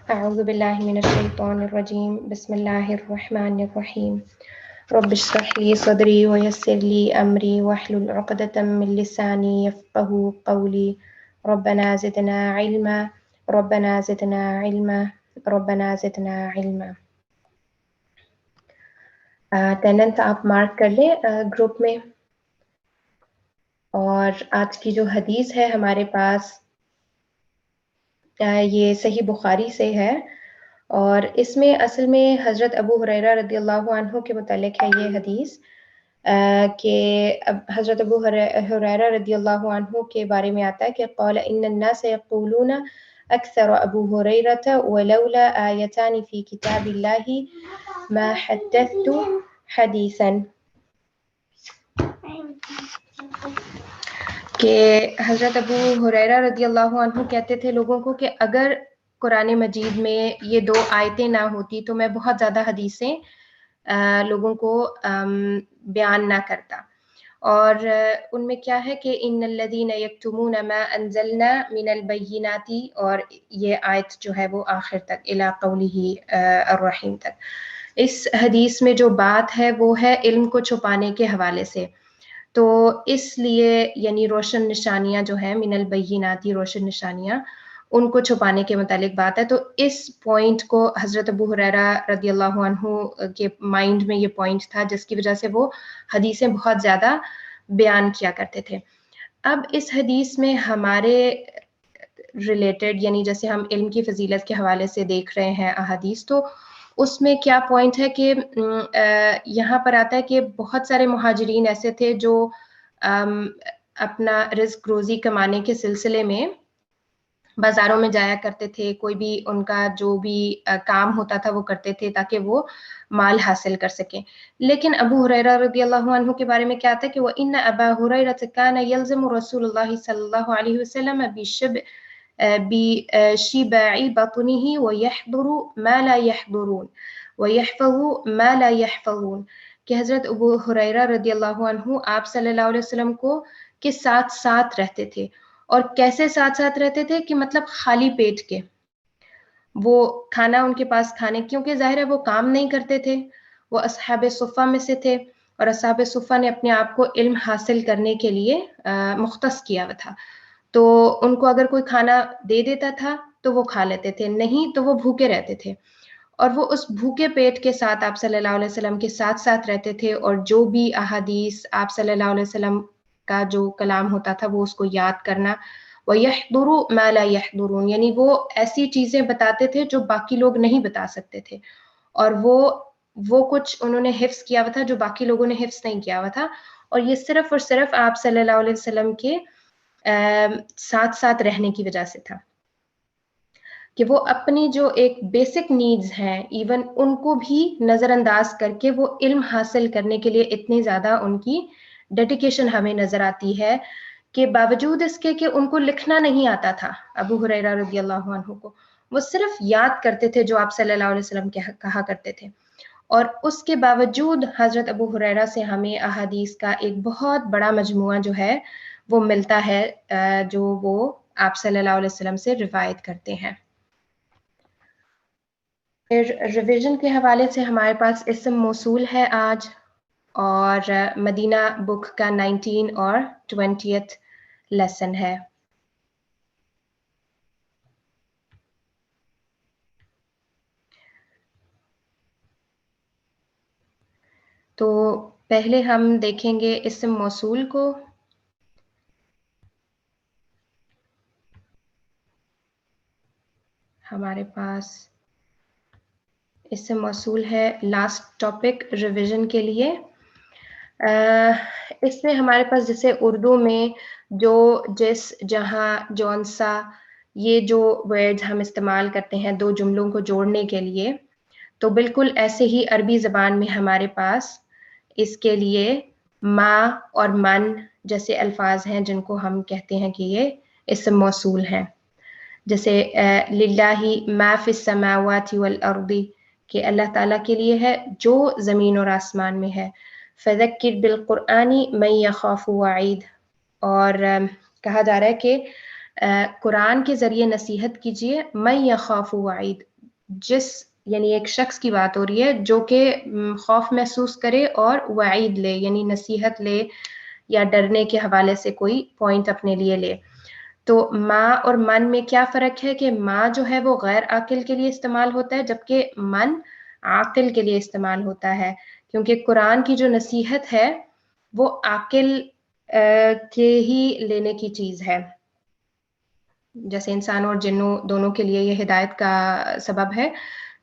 أعوذ بالله من الشيطان الرجيم بسم الله الرحمن الرحيم رب اشرح لي صدري ويسر لي أمري واحلل عقدة من لساني يفقه قولي ربنا زدنا علما ربنا زدنا علما ربنا زدنا علما. टेनेंट आप मार्क कर लें ग्रुप में। और आज की जो हदीस है हमारे पास ये सही बुखारी से है और इसमें असल में हज़रत अबू हुरैरा रदियल्लाहु अन्हु के मुतालिक है ये हदीस कि हज़रत अबू हुरैरा रदियल्लाहु अन्हु के बारे में आता है कि क़ाल इन्नन्नास यक़ूलूना अक्सर अबू हुरैरा वलौला आयतानि फ़ी किताबिल्लाहि मा हद्दथ्तु हदीसन, कि हज़रत अबू हुरैरा रदियल्लाहु अन्हु कहते थे लोगों को कि अगर कुरान मजीद में ये दो आयतें ना होती तो मैं बहुत ज़्यादा हदीसें लोगों को बयान ना करता। और उनमें क्या है कि इन्नल्लज़ीना यक्तुमूना मा अंज़लना मिनल बय्यिनाति, और ये आयत जो है वो आखिर तक इला क़ौलिही अर्रहीम तक। इस हदीस में जो बात है वो है इल्म को छुपाने के हवाले से। तो इसलिए यानी रोशन निशानियां जो है मिनल बय्यिनाती, रोशन निशानियां उनको छुपाने के मुतालिक बात है। तो इस पॉइंट को हज़रत अबू हुरैरा रदियल्लाहु अन्हु के माइंड में ये पॉइंट था जिसकी वजह से वो हदीसें बहुत ज़्यादा बयान किया करते थे। अब इस हदीस में हमारे रिलेटेड यानी जैसे हम इल्म की फजीलत के हवाले से देख रहे हैं अहादीस, तो उसमें क्या पॉइंट है कि यहाँ पर आता है कि बहुत सारे मुहाजिरीन ऐसे थे जो अपना रिज़्क रोज़ी कमाने के सिलसिले में बाज़ारों में जाया करते थे। कोई भी उनका जो भी काम होता था वो करते थे ताकि वो माल हासिल कर सकें। लेकिन अबू हुरैरा रदियल्लाहु अन्हु के बारे में क्या आता है कि वइन्न अबा हुरैरा कान यल्ज़िमु रसूलुल्लाहि सल्लल्लाहु अलैहि वसल्लम बिशिबा'i बत्निही वयहज़ुरु मा ला यहज़ुरून वयहफ़ज़ु मा ला यहफ़ज़ून, कि हज़रत अबू हुरैरा रदियल्लाहु अन्हु आप सल्लल्लाहु अलैहि वसल्लम के साथ साथ रहते थे। और कैसे साथ साथ रहते थे कि मतलब खाली पेट के वो खाना उनके पास खाने, क्योंकि जाहिर है वो काम नहीं करते थे, वो असहाबे सुफ़ा में से थे और असहाबे सुफ़ा ने अपने आप को इल्म हासिल करने के लिए मुख्तस किया हुआ था। तो उनको अगर कोई खाना दे देता था तो वो खा लेते थे, नहीं तो वो भूखे रहते थे। और वो उस भूखे पेट के साथ आप सल्लल्लाहु अलैहि वसल्लम के साथ साथ रहते थे और जो भी अहादीस आप सल्लल्लाहु अलैहि वसल्लम का जो कलाम होता था वो उसको याद करना। वयहज़ुरु मा ला यहज़ुरून, यानी वो ऐसी चीज़ें बताते थे जो बाकी लोग नहीं बता सकते थे, और वो कुछ उन्होंने हिफ्ज़ किया हुआ था जो बाकी लोगों ने हिफ्ज़ नहीं किया हुआ था। और ये सिर्फ़ और सिर्फ़ आप सल्लल्लाहु अलैहि वसल्लम के साथ-साथ रहने की वजह से था कि वो अपनी जो एक बेसिक नीड्स हैं इवन उनको भी नज़रअंदाज करके वो इल्म हासिल करने के लिए इतनी ज़्यादा उनकी डेडिकेशन हमें नज़र आती है कि बावजूद इसके कि उनको लिखना नहीं आता था अबू हुरैरा रज़ियल्लाहु अन्हु को, वो सिर्फ याद करते थे जो आप सल्लल्लाहु अलैहि वसल्लम कहा करते थे। और उसके बावजूद हज़रत अबू हुरैरा से हमें अहादीस का एक बहुत बड़ा मजमुआ जो है वो मिलता है जो वो आप सल्लल्लाहु अलैहि वसल्लम से रिवायत करते हैं। फिर रिवीजन के हवाले से हमारे पास इस्म मौसूल है आज, और मदीना बुक का 19 और 20th लेसन है। तो पहले हम देखेंगे इस्म मौसूल को। हमारे पास इस्म मौसूल है लास्ट टॉपिक रिवीजन के लिए। इसमें हमारे पास जैसे उर्दू में जो जिस जहाँ जौन सा ये जो वर्ड्स हम इस्तेमाल करते हैं दो जुमलों को जोड़ने के लिए, तो बिल्कुल ऐसे ही अरबी ज़बान में हमारे पास इसके लिए मा और मन जैसे अल्फाज हैं जिनको हम कहते हैं कि ये इस्म मौसूल हैं। जैसे लिल्लाही मा फिस समावाति वल अर्दी, कि अल्लाह ताला के लिए है जो ज़मीन और आसमान में है। फ़ज़क्किर बिल क़ुरआनी मन यख़ाफ़ु वईद, और कहा जा रहा है कि कुरान के ज़रिए नसीहत कीजिए मन यख़ाफ़ु वईद, जिस यानी एक शख्स की बात हो रही है जो कि खौफ महसूस करे और वईद ले यानी नसीहत ले या डरने के हवाले से कोई पॉइंट अपने लिए ले। तो माँ और मन में क्या फ़र्क है कि माँ जो है वो गैर आकिल के लिए इस्तेमाल होता है, जबकि मन आकिल के लिए इस्तेमाल होता है, क्योंकि कुरान की जो नसीहत है वो आकिल के ही लेने की चीज़ है। जैसे इंसान और जिन्नों दोनों के लिए ये हिदायत का सबब है,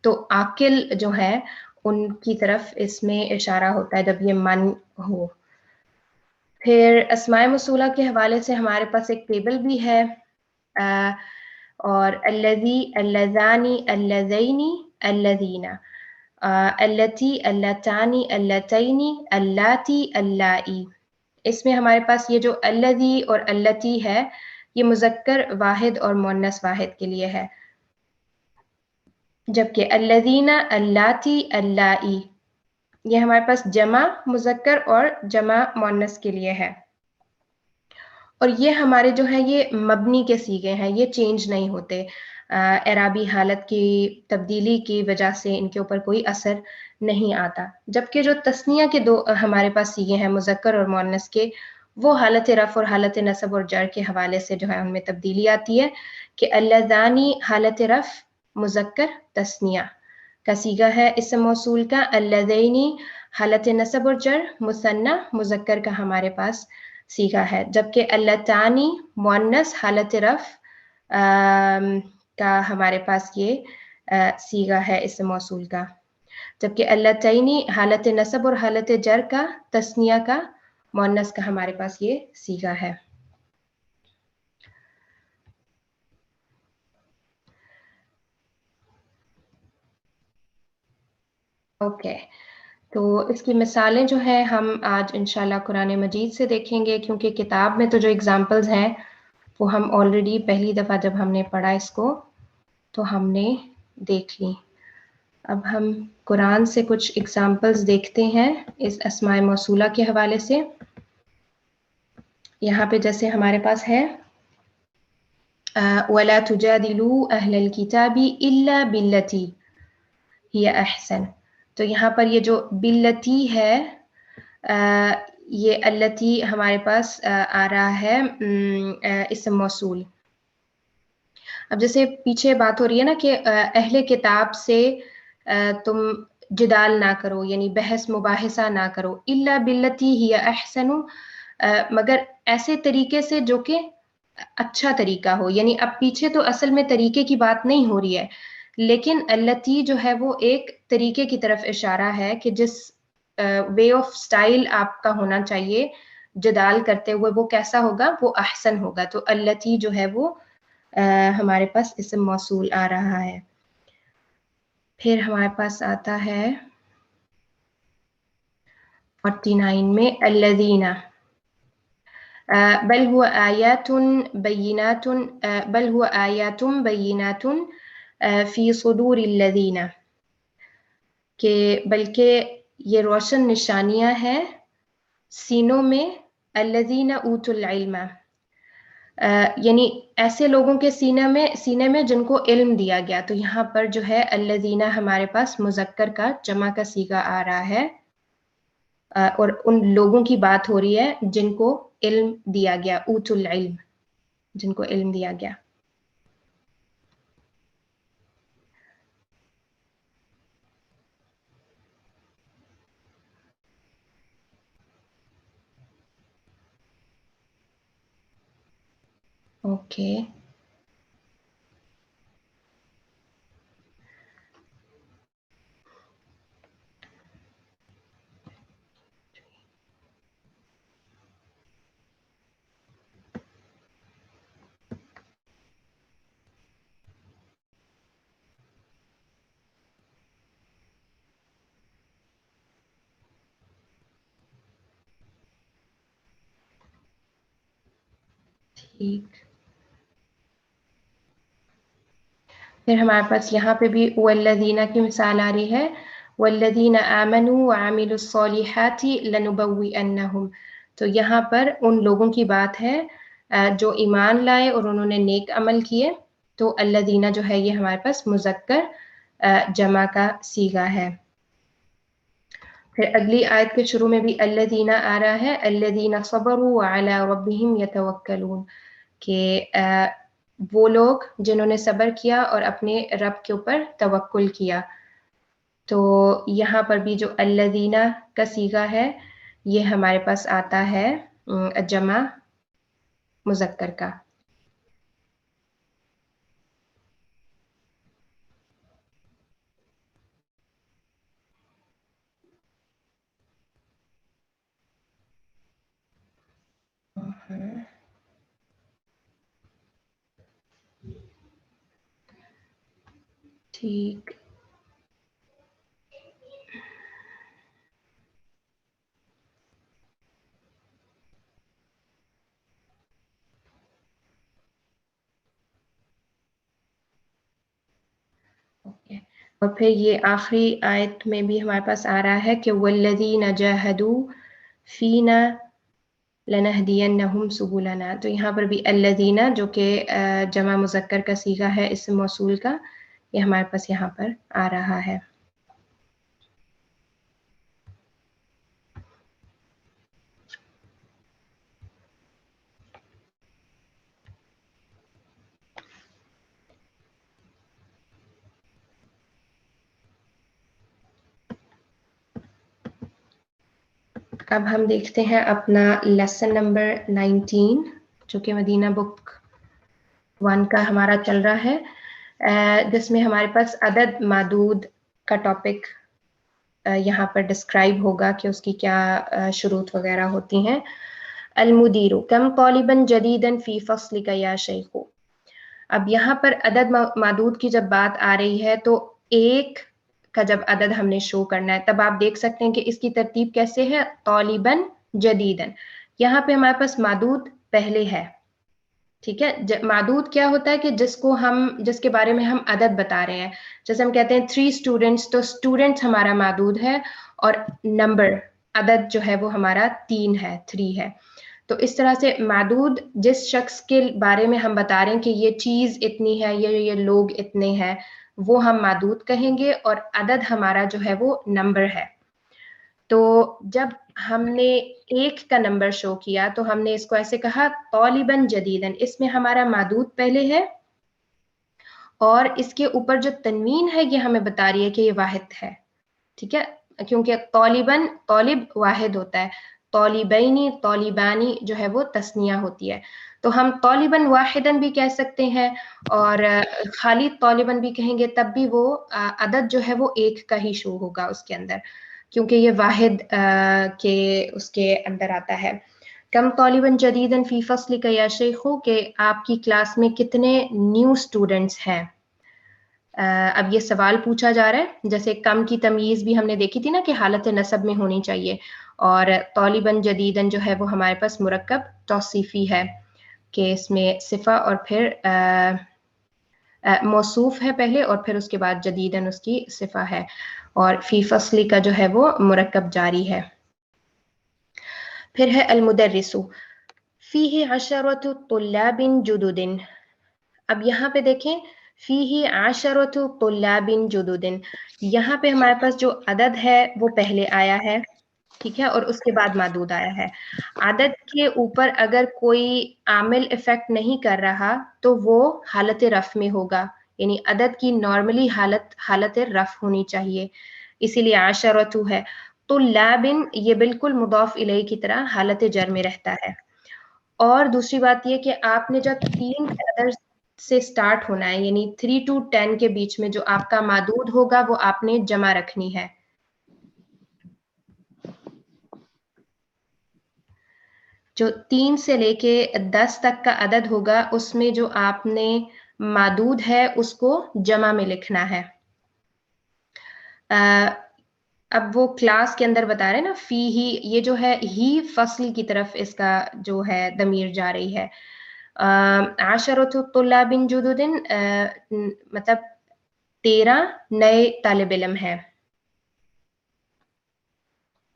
तो आकिल जो है उनकी तरफ इसमें इशारा होता है जब ये मन हो। फिर अस्माए मौसूला के हवाले से हमारे पास एक टेबल भी है, और अल्लज़ी, अल्लज़ानी, अल्लज़ैनी, अल्लज़ीना, अल्लती, अल्लतानी, अल्लतैनी, अल्लाती, अल्लाई। इसमें हमारे पास ये जो अल्लज़ी और अल्लती है, ये मुज़क्कर वाहिद और मुअन्नस वाहिद के लिए है, जबकि अल्लज़ीना, अल्लाती, अल्लाई ये हमारे पास जमा मुज़क्कर और जमा मुअन्नस के लिए है। और ये हमारे जो है ये मबनी के सीगे हैं, ये चेंज नहीं होते। एराबी हालत की तब्दीली की वजह से इनके ऊपर कोई असर नहीं आता। जबकि जो तस्निया के दो हमारे पास सीगे हैं मुज़क्कर और मुअन्नस के, वो हालत रफ़ और हालत नसब और जर के हवाले से जो है उनमें तब्दीली आती है कि अल्लज़ानी हालत रफ़ मुज़क्कर तस्निया का सीगा है इस्म मौसूल का, अल्लज़ैनी हालत नसब और जर मुसन्ना मुज़क्कर का हमारे पास सीखा है, जबकि अल्लतानी मुअन्नस हालत रफ़ का हमारे पास ये सीगा है इस्म मौसूल का, जबकि अल्लतैनी हालत नसब और हालत जर का तस्निया का मुअन्नस का हमारे पास ये सीगा है। ओके, तो इसकी मिसालें जो हैं हम आज इंशाल्लाह कुरान मजीद से देखेंगे, क्योंकि किताब में तो जो एग्जाम्पल्स हैं वो हम ऑलरेडी पहली दफ़ा जब हमने पढ़ा इसको तो हमने देख ली। अब हम कुरान से कुछ एग्जाम्पल्स देखते हैं इस अस्माए मौसूला के हवाले से। यहाँ पे जैसे हमारे पास है वला तुजादिलू अहलल किताबी इल्ला बिल्लती हिय अहसन। तो यहाँ पर ये जो बिल्लती है ये अल्लती हमारे पास आ रहा है इस्म मौसूल। अब जैसे पीछे बात हो रही है ना कि अहले किताब से तुम जिदाल ना करो यानी बहस मुबाहिसा ना करो, इल्ला बिल्लती हिय अहसनु, मगर ऐसे तरीके से जो कि अच्छा तरीका हो। यानी अब पीछे तो असल में तरीके की बात नहीं हो रही है, लेकिन अल्लती जो है वो एक तरीके की तरफ इशारा है कि जिस वे ऑफ स्टाइल आपका होना चाहिए जिदाल करते हुए वो कैसा होगा, वो अहसन होगा। तो अल्लती जो है वो हमारे पास इस्म मौसूल आ रहा है। फिर हमारे पास आता है 49 में अल्लज़ीना, बल हुआ आयातुन बय्यिनातुन, बल हुआ आयातुम बय्यिनातुन फी सुदूरिल लज़ीना, कि बल्कि ये रोशन निशानियां हैं सीनों में अल्लज़ीना ऊतुल इल्मा, यानी ऐसे लोगों के सीने में जिनको इल्म दिया गया। तो यहाँ पर जो है अल्लज़ीना हमारे पास मुज़क्कर का जमा का सीगा आ रहा है, और उन लोगों की बात हो रही है जिनको इल्म दिया गया, ऊतुल इल्म, जिनको इल्म दिया गया। ओके, ठीक। फिर हमारे पास यहाँ पे भी वल्लज़ीना की मिसाल आ रही है, वल्लज़ीना आमनू व अमिलुस्सॉलिहाति लनुबव्विअन्नहुम। तो यहाँ पर उन लोगों की बात है जो ईमान लाए और उन्होंने नेक अमल किए। तो अल्लज़ीना जो है ये हमारे पास मुज़क्कर जमा का सीगा है। फिर अगली आयत के शुरू में भी अल्लज़ीना आ रहा है, अल्लज़ीना सबरू व अला रब्बिहिम यतवक्कलून, कि वो लोग जिन्होंने सब्र किया और अपने रब के ऊपर तवक्कुल किया। तो यहाँ पर भी जो अल्लज़ीना का सीगा है ये हमारे पास आता है जमा मुज़क्कर का। ठीक, ओके। और फिर ये आखिरी आयत में भी हमारे पास आ रहा है कि वल्लज़ीना जाहदू फीना लनहदियन्नहुम सुबुलना। तो यहाँ पर भी अल्लज़ीना जो कि जमा मुज़क्कर का सीगा है इस्म मौसूल का, ये हमारे पास यहाँ पर आ रहा है। अब हम देखते हैं अपना लेसन नंबर 19 जो कि मदीना बुक 1 का हमारा चल रहा है, जिसमें हमारे पास अदद मादूद का टॉपिक यहाँ पर डिस्क्राइब होगा कि उसकी क्या शुरूत वगैरह होती हैं। अलमुदीरु कम तालिबन जदीदन फी फस्लिका या शेखो। अब यहाँ पर अदद मादूद की जब बात आ रही है तो एक का जब अदद हमने शो करना है तब आप देख सकते हैं कि इसकी तरतीब कैसे है, तालिबन जदीदन। यहाँ पे हमारे पास मादूद पहले है, ठीक है। मादूद क्या होता है कि जिसके बारे में हम अदद बता रहे हैं। जैसे हम कहते हैं 3 स्टूडेंट्स, तो स्टूडेंट्स हमारा मादूद है और नंबर अदद जो है वो हमारा 3 है, 3 है। तो इस तरह से मादूद जिस शख्स के बारे में हम बता रहे हैं कि ये चीज इतनी है, ये लोग इतने हैं, वो हम मादूद कहेंगे और अदद हमारा जो है वो नंबर है। तो जब हमने एक का नंबर शो किया तो हमने इसको ऐसे कहा तौलिबन जदीदन, इसमें हमारा मादूद पहले है और इसके ऊपर जो तनवीन है ये हमें बता रही है कि ये वाहिद है, ठीक है। क्योंकि तौलिबन तौलिब वाहिद होता है, तौलिबैनी तौलिबानी जो है वो तस्निया होती है। तो हम तौलिबन वाहिदन भी कह सकते हैं और खाली तौलिबन भी कहेंगे तब भी वो अदद जो है वो एक का ही शो होगा उसके अंदर, क्योंकि ये वाहिद के उसके अंदर आता है। कम तौलिबन जदीदन फी फस्ल का या शेखो, के आपकी क्लास में कितने न्यू स्टूडेंट्स हैं। अब ये सवाल पूछा जा रहा है, जैसे कम की तमीज भी हमने देखी थी ना कि हालत नसब में होनी चाहिए, और तौलिबन जदीदन जो है वो हमारे पास मुरक्कब तौसीफी है कि इसमें सिफा और फिर मौसूफ है पहले और फिर उसके बाद जदीदन उसकी सिफा है, और फी फसली का जो है वो मुरक्कब जारी है। फिर है अलमुदर्रिसु फीही अशरतु तुल्लाबिन जुदुदिन। अब यहाँ पे देखें फीही आशरतु तुल्लाबिन जुदुदिन, यहाँ पे हमारे पास जो अदद है वो पहले आया है, ठीक है, और उसके बाद मादूद आया है। आदद के ऊपर अगर कोई आमिल इफेक्ट नहीं कर रहा तो वो हालत रफ में होगा, यानी अदद की नॉर्मली हालत रफ होनी चाहिए, इसीलिए आशरतु है। तो लाबिन ये बिल्कुल मुदाफ इलैहि की तरह हालत जर में रहता है। और दूसरी बात ये कि आपने जब 3 अदद से स्टार्ट होना है, यानी 3 to 10 के बीच में जो आपका मादूद होगा वो आपने जमा रखनी है। जो 3 से लेके 10 तक का अदद होगा उसमें जो आपने मादूद है उसको जमा में लिखना है। अब वो क्लास के अंदर बता रहे हैं ना, फी ही, ये जो है ही फसल की तरफ इसका जो है दमीर जा रही है। आशरतु तुल्लाबिन जुदुदिन मतलब 13 नए तालिब इल्म है।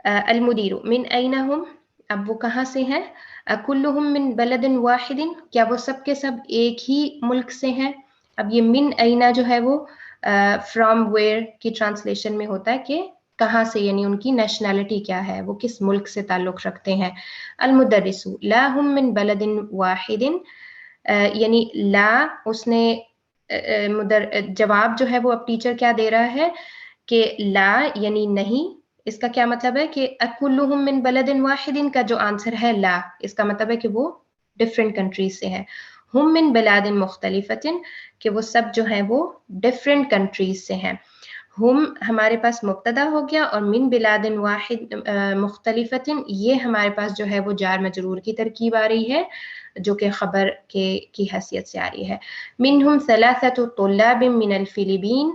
अलमुदीरु मिन ऐना हुम, अब वो कहाँ से हैं। कुल्लुहुम मिन बलदिन वाहिदिन, क्या वो सब के सब एक ही मुल्क से हैं। अब ये मिन ऐना जो है वो फ्रॉम वेयर की ट्रांसलेशन में होता है कि कहाँ से, यानी उनकी नेशनैलिटी क्या है, वो किस मुल्क से ताल्लुक़ रखते हैं। अल-मुदर्रिसु ला हुम मिन बलदिन वाहिदिन, यानी ला उसने जवाब जो है वो अब टीचर क्या दे रहा है कि ला यानी नहीं। इसका क्या मतलब है कि अकुल्लुहुम मिन बलदिन वाहिदिन का जो आंसर है ला, इसका मतलब है कि वो डिफरेंट कंट्रीज से हैं। हुम मिन बलादिन मुख्तलिफतिन, कि वो सब जो हैं वो डिफरेंट कंट्रीज से हैं। हुम हमारे पास मुब्तदा हो गया और मिन बिलादिन वाहिद मुख्तलिफतिन ये हमारे पास जो है वो जार मजरूर की तरकीब आ रही है, जो कि खबर के की हैसियत से आ रही है। मिनहुम सलासतु तुल्लाबिन मिनल फिलिपीन,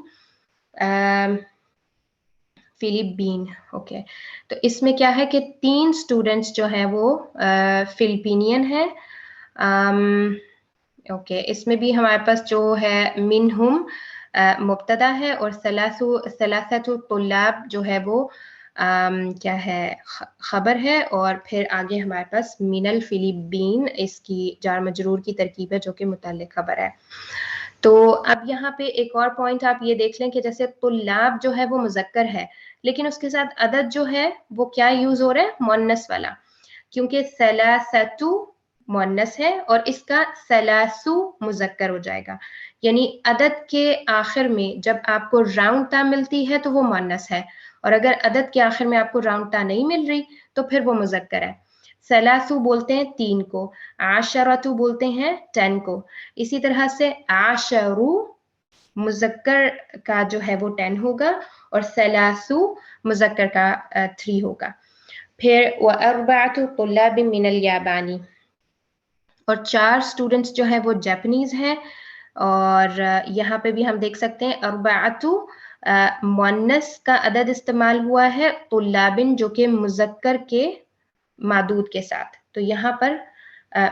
फिलिपीन, ओके। तो इसमें क्या है कि 3 स्टूडेंट्स जो हैं वो फिलिपीनियन है। ओके, इसमें भी हमारे पास जो है मिनहुम मुब्तदा है और सलासतु तुल्लाब जो है वो क्या है खबर है, और फिर आगे हमारे पास मिनल फिलिपीन इसकी जार मजरूर की तरकीब है जो कि मुतल्लिक खबर है। तो अब यहाँ पे एक और पॉइंट आप ये देख लें कि जैसे तुल्लाब जो है वो मुज़क्कर है, लेकिन उसके साथ अदद जो है वो क्या यूज हो रहा है, मुअन्नस वाला, क्योंकि सलासतु मुअन्नस है और इसका सलासु मुज़क्कर हो जाएगा। यानी अदद के आखिर में जब आपको राउंड ता मिलती है तो वो मुअन्नस है, और अगर अदद के आखिर में आपको राउंड ता नहीं मिल रही तो फिर वो मुज़क्कर है। सलासु बोलते हैं 3 को, आशरतु बोलते हैं 10 को। इसी तरह से आशरु मुज़क्कर का जो है वो 10 होगा और सलासु मुज़क्कर का 3 होगा। फिर व अर्बअतु तुल्लाबिन मिनल याबानी, और 4 स्टूडेंट्स जो है वो जापानीज हैं, और यहाँ पे भी हम देख सकते हैं अर्बअतु मुअन्नस का अदद इस्तेमाल हुआ है, तुल्लाबिन जो कि मुज़क्कर के मादूद के साथ। तो यहाँ पर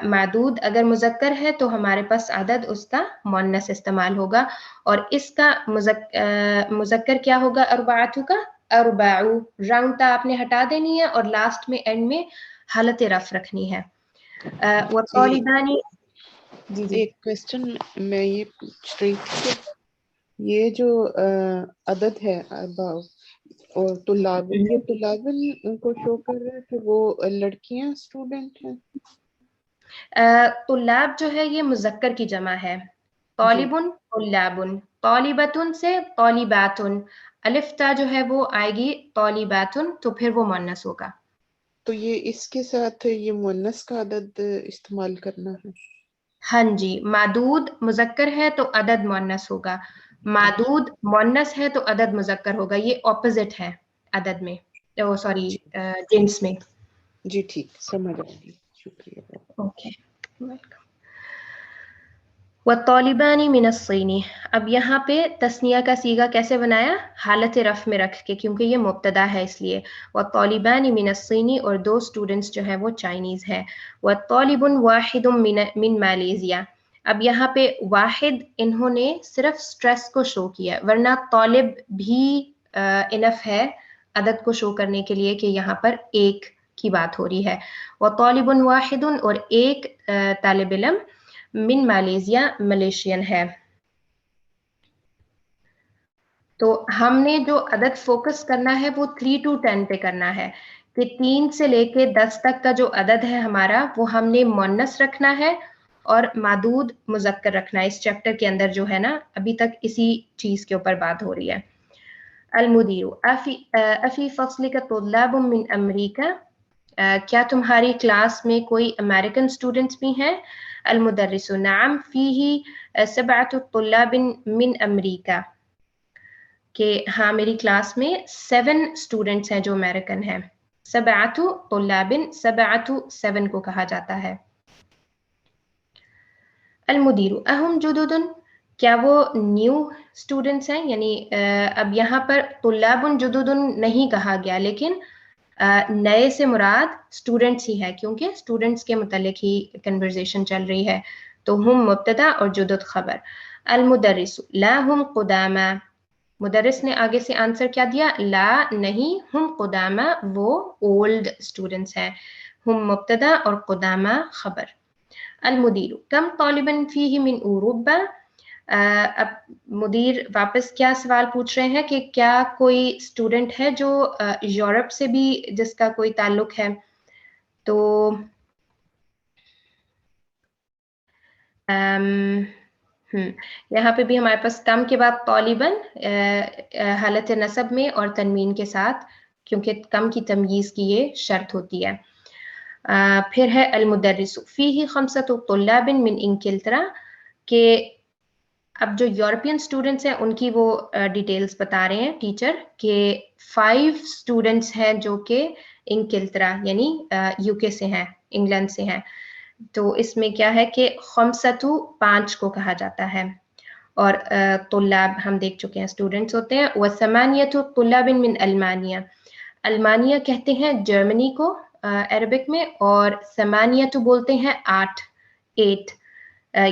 मादूद अगर मुज़क्कर है तो हमारे पास अदद उसका मुअन्नस इस्तेमाल होगा, और इसका मुज़क्कर क्या होगा अर्बअतु का, अर्बअु, राउंड ता आपने हटा देनी है और लास्ट में एंड में हालत रफ रखनी है। वो तालिबानी, जी जी एक क्वेश्चन मैं ये पूछ रही थी कि ये जो अदद है अरबाव और तुलाबिन, ये तुलाबिन को शो कर रहा है कि वो लड़कियां स्टूडेंट हैं। तुल्लाब जो है ये मुज़क्कर की जमा है, तालिबुन तुल्लाबुन, तालिबतुन से तालिबातुन, अलिफ ता जो है वो आएगी तालिबातुन, तो फिर वो मुअन्नस होगा। तो ये इसके साथ ये मुअन्नस का अदद इस्तेमाल करना है। हाँ जी, मादूद मुज़क्कर है तो अदद मुअन्नस होगा, मादूद मुअन्नस है तो अदद मुज़क्कर होगा। ये ऑपोजिट है अदद में, ओ सॉरी जिन्स में। जी ठीक, समझ आ गई, शुक्रिया। Okay, welcome. वत्तालिबानी मिनस्सीनी, अब यहाँ पे तस्निया का सीगा कैसे बनाया, हालत रफ में रख के, क्योंकि ये मुब्तदा है इसलिए। वत्तालिबानी मिनस्सीनी, और 2 स्टूडेंट्स जो है वो चाइनीज है। वत्तालिबुन वाहिदुम मिन मालेशिया, अब यहाँ पे वाहिद इन्होंने सिर्फ स्ट्रेस को शो किया, वरना तालिब भी इनफ है अदद को शो करने के लिए कि यहाँ पर एक की बात हो रही है। वत्तालिबुन वाहिदुन, और एक तालिब इल्म मिन मालेशिया, मलेशियन है। तो हमने जो अदद फोकस करना है वो 3 to 10 पे करना है, कि 3 से लेके 10 तक का जो अदद है हमारा वो हमने मुअन्नस रखना है और मादूद मुज़क्कर रखना है। इस चैप्टर के अंदर जो है ना, अभी तक इसी चीज के ऊपर बात हो रही है। अलमुदीरु अफी फस्लिका तुल्लाब मिन अमरीका, क्या तुम्हारी क्लास में कोई अमेरिकन स्टूडेंट्स भी हैं। अलमुदर्रिसु नाम फीही सबअतु तुल्लाबिन मिन अमरीका, कि हाँ मेरी क्लास में 7 स्टूडेंट्स हैं जो अमेरिकन हैं। सबअतु तुल्लाबिन, सबअतु 7 को कहा जाता है। अलमुदीरु अहुम जुदुदुन, क्या वो न्यू स्टूडेंट्स हैं, यानी अब यहाँ पर तुल्लाबुन जुदुदुन नहीं कहा गया, लेकिन नए से मुराद स्टूडेंट्स ही है, क्योंकि स्टूडेंट्स के मुतालिक ही कन्वर्सेशन चल रही है। तो हुम मुब्तदा और जुदुद खबर। अलमुदर्रिसु ला हुम कुदामा, मुदर्रिस ने आगे से आंसर क्या दिया, ला नहीं, हुम कुदामा वो ओल्ड स्टूडेंट्स हैं। हुम मुब्तदा और कुदामा खबर। अलमुदीरु कम तालिबन फीही मिन उरुब्बा, اب مدیر واپس کیا سوال پوچھ رہے ہیں کہ کیا کوئی اسٹوڈنٹ ہے جو یورپ سے بھی جس کا کوئی تعلق ہے؟ تو یہاں پہ بھی ہمارے پاس کم کے بعد طالباً حالت نصب میں اور تنوین کے ساتھ، کیونکہ کم کی تمییز کی یہ شرط ہوتی ہے. پھر ہے المدرس فیہ خمسۃ طلاب من انگلترا، کہ اب جو یورپین اسٹوڈنٹس ہیں ان کی وہ ڈیٹیلز بتا رہے ہیں ٹیچر کہ 5 اسٹوڈنٹس ہیں جو کہ انگلترا یعنی یو کے سے ہیں، انگلینڈ سے ہیں. تو اس میں کیا ہے کہ خمسۃ 5 کو کہا جاتا ہے، اور طلاب ہم دیکھ چکے ہیں اسٹوڈنٹس ہوتے ہیں. وثمانیۃ طلاب من المانیہ، المانیہ کہتے ہیں جرمنی کو عربک میں، اور ثمانیۃ بولتے ہیں 8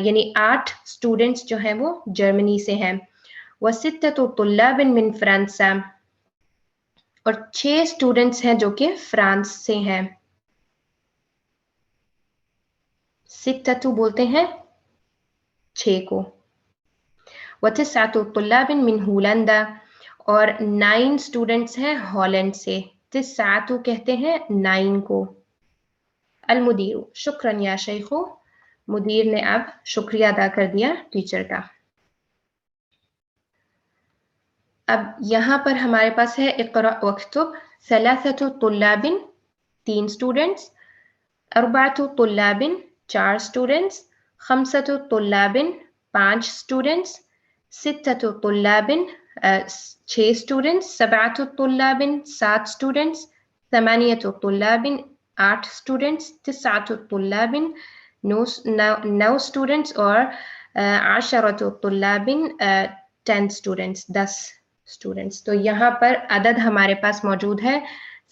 یعنی 8 اسٹوڈنٹس جو ہیں وہ جرمنی سے ہیں. وستۃ طلاب من فرانسا، اور 6 اسٹوڈنٹس ہیں جو کہ فرانس سے ہیں. ستۃ بولتے ہیں 6 کو. وتسعۃ طلاب من ہولندا، اور 9 اسٹوڈنٹس ہیں ہالینڈ سے. تسعۃ کہتے ہیں 9 کو. المدیر شکراً یا شیخو، مدیر نے اب شکریہ ادا کر دیا ٹیچر کا. اب یہاں پر ہمارے پاس ہے اقرأ واکتب. ثلاثۃ طلاب 3 اسٹوڈنٹس، اربعۃ طلاب 4 اسٹوڈنٹس، خمسۃ طلاب 5 اسٹوڈنٹس، ستۃ طلاب 6 اسٹوڈنٹس، سبعۃ طلاب 7 اسٹوڈنٹس، ثمانیۃ طلاب 8 اسٹوڈنٹس، تسعۃ طلاب 9 اسٹوڈنٹس، اور عشرۃ طلاب 10 اسٹوڈنٹس 10 اسٹوڈنٹس. تو یہاں پر عدد ہمارے پاس موجود ہے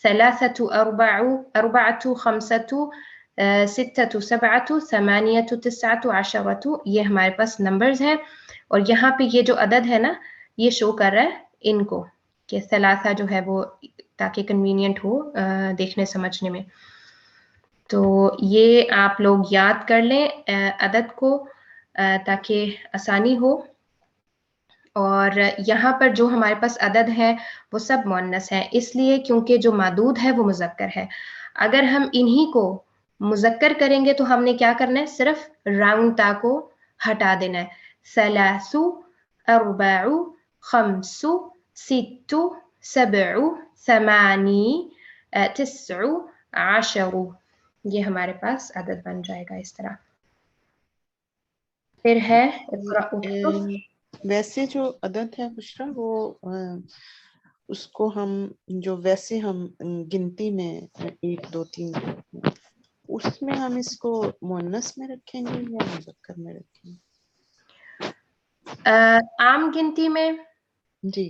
ثلاثۃ اربعۃ خمسۃ ستۃ سبعۃ ثمانیۃ تسعۃ عشرۃ، یہ ہمارے پاس نمبرز ہیں. اور یہاں پہ یہ جو عدد ہے نا یہ شو کر رہا ہے ان کو کہ ثلاثہ جو ہے وہ تاکہ کنوینئنٹ ہو دیکھنے سمجھنے میں. تو یہ آپ لوگ یاد کر لیں عدد کو تاکہ آسانی ہو. اور یہاں پر جو ہمارے پاس عدد ہے وہ سب مؤنث ہیں، اس لیے کیونکہ جو معدود ہے وہ مذکر ہے. اگر ہم انہی کو مذکر کریں گے تو ہم نے کیا کرنا ہے، صرف راؤنڈ تا کو ہٹا دینا ہے. ثلاث، اربع، خمس، ست، سبع، ثمانی، تسع، عشر، یہ ہمارے پاس عدد بن جائے گا اس طرح. پھر ہے ویسے جو عدد ہے بشرا وہ اس کو ہم جو ویسے ہم گنتی میں 1 2 3 اس میں ہم اس کو مؤنث میں رکھیں گے یا مذکر میں رکھیں گے؟ عام گنتی میں جی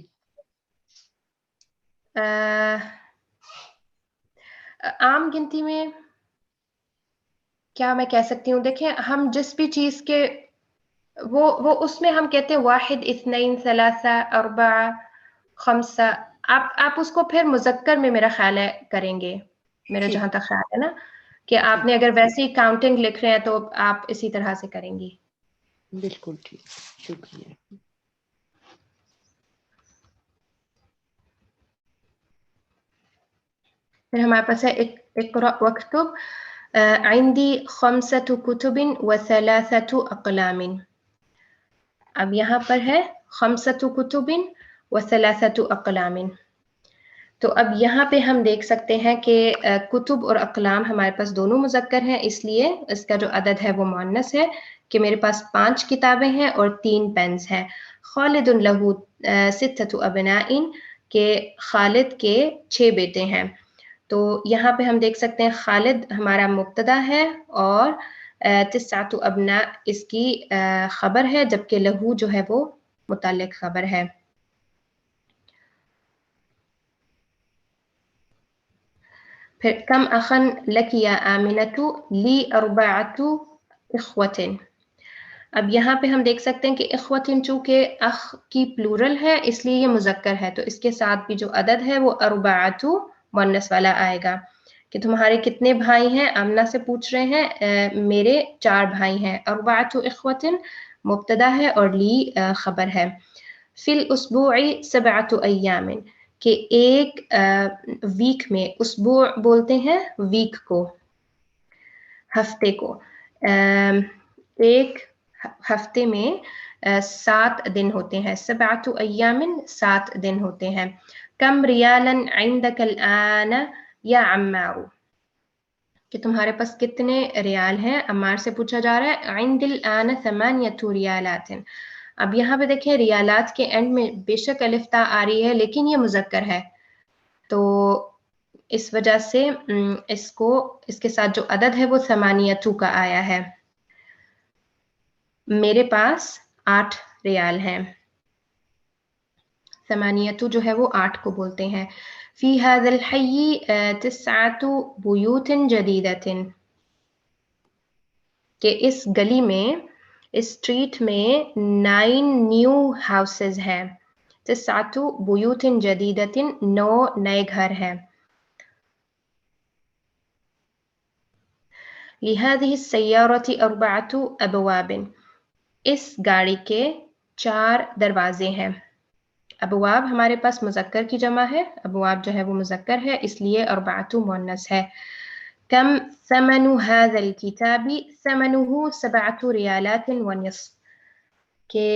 عام گنتی میں کیا میں کہہ سکتی ہوں، دیکھیں ہم جس بھی چیز کے وہ اس میں ہم کہتے ہیں 1 2 3 4 5 آپ اس کو پھر مذکر میں میرا خیال ہے کریں گے، میرا جہاں تک خیال ہے نا کہ آپ نے اگر ویسے ہی کاؤنٹنگ لکھ رہے ہیں تو آپ اسی طرح سے کریں گی. بالکل ٹھیک، شکریہ. پھر ہمارے پاس ہے اقرأ واکتب. عندي 5 كتب و3 اقلام. اب یہاں پر ہے 5 كتب و3 اقلام. تو اب یہاں پہ ہم دیکھ سکتے ہیں کہ کتب اور اقلام ہمارے پاس دونوں مذکر ہیں، اس لیے اس کا جو عدد ہے وہ مؤنث ہے کہ میرے پاس 5 کتابیں ہیں اور 3 پینز ہیں. خالد لہ 6 ابناء، کہ خالد کے 6 بیٹے ہیں. تو یہاں پہ ہم دیکھ سکتے ہیں خالد ہمارا مبتدا ہے اور 9 ابناء اس کی خبر ہے، جبکہ لہو جو ہے وہ متعلق خبر ہے. پھر کم اخن لک یا آمنۃ لی 4 اخوۃ. اب یہاں پہ ہم دیکھ سکتے ہیں کہ اخوۃ چونکہ اخ کی پلورل ہے اس لیے یہ مذکر ہے، تو اس کے ساتھ بھی جو عدد ہے وہ 4 مؤنث والا آئے گا. کہ تمہارے کتنے بھائی ہیں، آمنہ سے پوچھ رہے ہیں. میرے 4 بھائی ہیں. 4 اخوۃ مبتدا ہے اور لی خبر ہے. فی الاسبوع 7 ایام کہ ایک ویک میں، اسبوع بولتے ہیں ویک کو، ہفتے کو. ایک ہفتے میں 7 دن ہوتے ہیں. 7 ایام 7 دن ہوتے ہیں. کم ریالا عندک الآن یا عمار کہ تمہارے پاس کتنے ریال ہیں. عمار سے پوچھا جا رہا ہے. عند الآن 8 ریالات. اب یہاں پہ دیکھیں ریالات کے اینڈ میں بے شک الف تا آ رہی ہے لیکن یہ مذکر ہے، تو اس وجہ سے اس کے ساتھ جو عدد ہے وہ 8 کا آیا ہے. میرے پاس 8 ریال ہیں. 8 جو ہے وہ 8 کو بولتے ہیں. فی هذا الحي 9 بیوت جدیدۃ کہ اس گلی میں، اس اسٹریٹ میں 9 نیو ہاؤسز ہیں. 9 بیوت جدیدۃ 9 نئے گھر ہیں. لهذه السيارة 4 أبواب اس گاڑی کے 4 دروازے ہیں. ابواب ہمارے پاس مذکر کی جمع ہے، ابواب جو ہے وہ مذکر ہے اس لیے 4 مؤنث ہے. کم ثمن هذا الكتاب ثمنه 7 ریالات ونصف کہ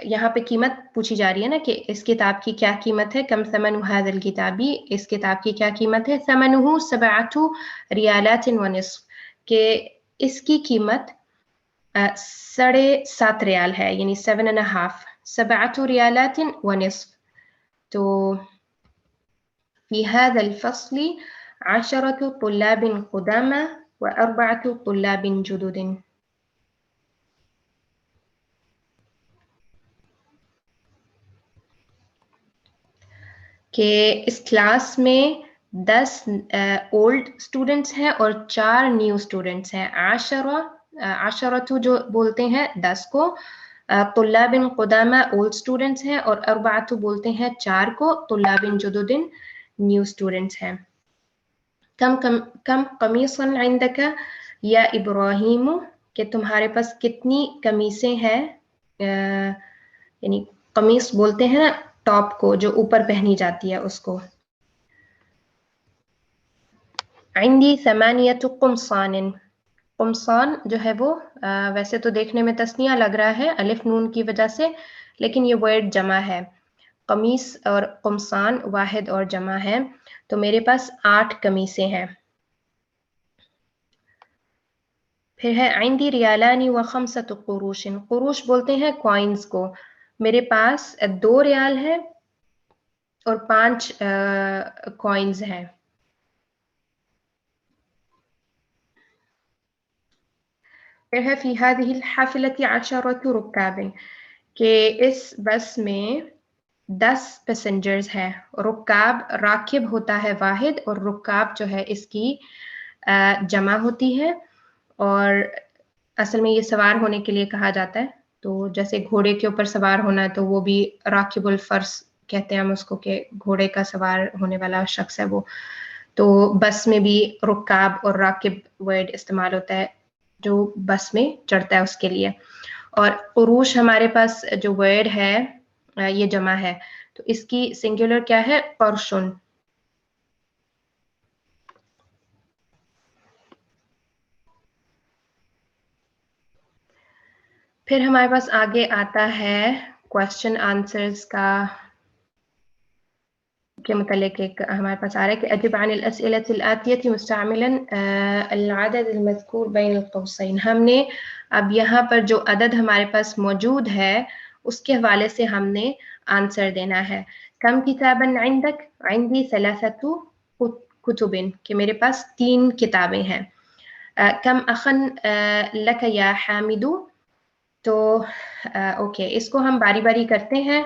یہاں پہ قیمت پوچھی جا رہی ہے نا کہ اس کتاب کی کیا قیمت ہے. کم ثمن هذا الكتاب اس کتاب کی کیا قیمت ہے. ثمنه 7 ریالات ونصف کہ اس کی قیمت 7.5 ریال ہے، یعنی 7.5. 7 ریالات ونصف. تو في هذا الفصل 10 طلاب قدامى و4 طلاب جدد کہ اس کلاس میں 10 اولڈ اسٹوڈنٹس ہیں اور 4 نیو اسٹوڈنٹس ہیں. 10 جو بولتے ہیں 10 کو، طلاب قدامى اولڈ اسٹوڈنٹس ہیں، اور 4 بولتے ہیں 4 کو، طلاب جدد نیو اسٹوڈنٹس ہیں. کم قمیصا عندك یا ابراہیم کہ تمہارے پاس کتنی قمیصیں ہیں. یعنی قمیص بولتے ہیں نا ٹاپ کو جو اوپر پہنی جاتی ہے اس کو. عندي 8 قمصان. قمصان جو ہے وہ ویسے تو دیکھنے میں تثنیہ لگ رہا ہے الف نون کی وجہ سے، لیکن یہ ورڈ جمع ہے. قمیص اور قمصان واحد اور جمع ہے. تو میرے پاس 8 قمیصیں ہیں. پھر ہے عندي ریالان و5 قروش. قروش بولتے ہیں کوائنز کو. میرے پاس 2 ریال ہیں اور 5 کوائنز ہیں. پھر ہے فی هذه الحافلة 10 رکاب کہ اس بس میں 10 پیسنجرز ہیں. رکاب راکب ہوتا ہے واحد، اور رکاب جو ہے اس کی جمع ہوتی ہے، اور اصل میں یہ سوار ہونے کے لیے کہا جاتا ہے. تو جیسے گھوڑے کے اوپر سوار ہونا ہے تو وہ بھی راکب الفرس کہتے ہیں ہم اس کو، کہ گھوڑے کا سوار ہونے والا شخص ہے وہ. تو بس میں بھی رکاب اور راکب ورڈ استعمال ہوتا ہے جو بس میں چڑھتا ہے اس کے لیے. اور قروش ہمارے پاس جو ورڈ ہے یہ جمع ہے، تو اس کی سنگولر کیا ہے؟ قرشن. پھر ہمارے پاس آگے آتا ہے کوشچن آنسرز کا کے متعلق ایک ہمارے پاس آ رہا ہے کہ اجب عن الاسئلة الآتية مستعملا العدد المذکور بین القوسین. ہم نے اب یہاں پر جو عدد ہمارے پاس موجود ہے اس کے حوالے سے ہم نے آنسر دینا ہے. کم کتابا عندک؟ عندي 3 کتب کہ میرے پاس 3 کتابیں ہیں. کم اخا لک یا حامد؟ تو اوکے اس کو ہم باری باری کرتے ہیں.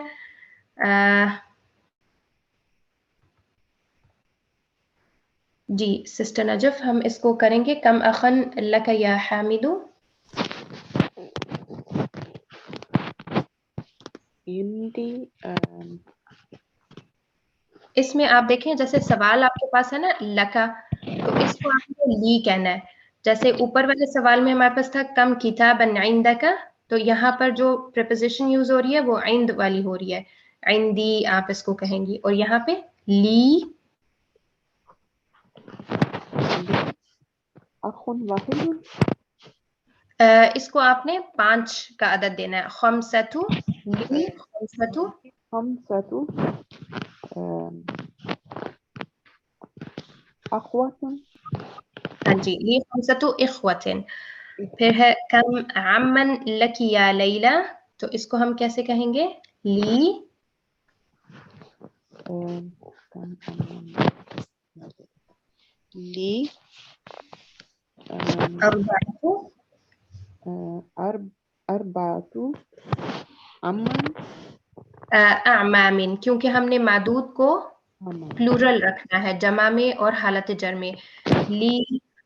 جی سسٹر نجف ہم اس کو کریں گے. کم اخن لک یا حامد؟ اس میں آپ دیکھیں جیسے سوال آپ کے پاس ہے نا لکا، تو اس کو آپ نے لی کہنا ہے. جیسے اوپر والے سوال میں ہمارے پاس تھا کم کتابن عندک، تو یہاں پر جو پریپوزیشن یوز ہو رہی ہے وہ عند والی ہو رہی ہے، عندی آپ اس کو کہیں گی، اور یہاں پہ لی اخن واحد، اس کو آپ نے 5 کا عدد دینا ہے، خمسۃ لی خمسۃ، خمسۃ اخوات، ہاں جی، لی خمسۃ اخوۃ. پھر ہے کم عمن لک یا لیلا، تو اس کو ہم کیسے کہیں گے؟ لی لی اربعۃ اربعۃ امن اعمام، کیونکہ ہم نے معدود کو پلورل رکھنا ہے، جمع میں اور حالت جر میں. لی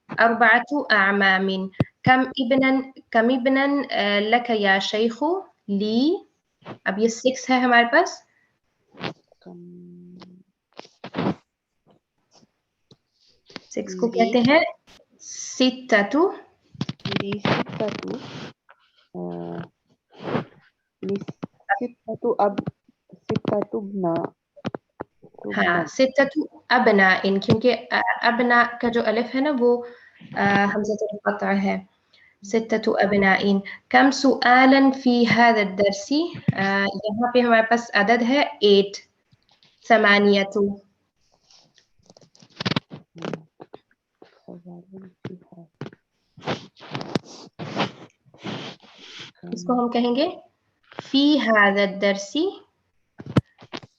اربعۃ اعمام. کم ابنا لک یا شیخ، لی، اب یہ 6 ہے ہمارے پاس، کم 6 کو کہتے ہیں ستۃ، لی ستۃ ستۃ ابنا، ہاں ستۃ ابناء، کیونکہ ابناء کا جو الف ہے نا وہ حمزۃ القطع ہے. ستۃ ابناء. کم سؤالا فی هذا الدرس، یہاں پہ ہمارے پاس عدد ہے 8، ثمانیۃ. اس کو ہم کہیں گے فی هذا الدرس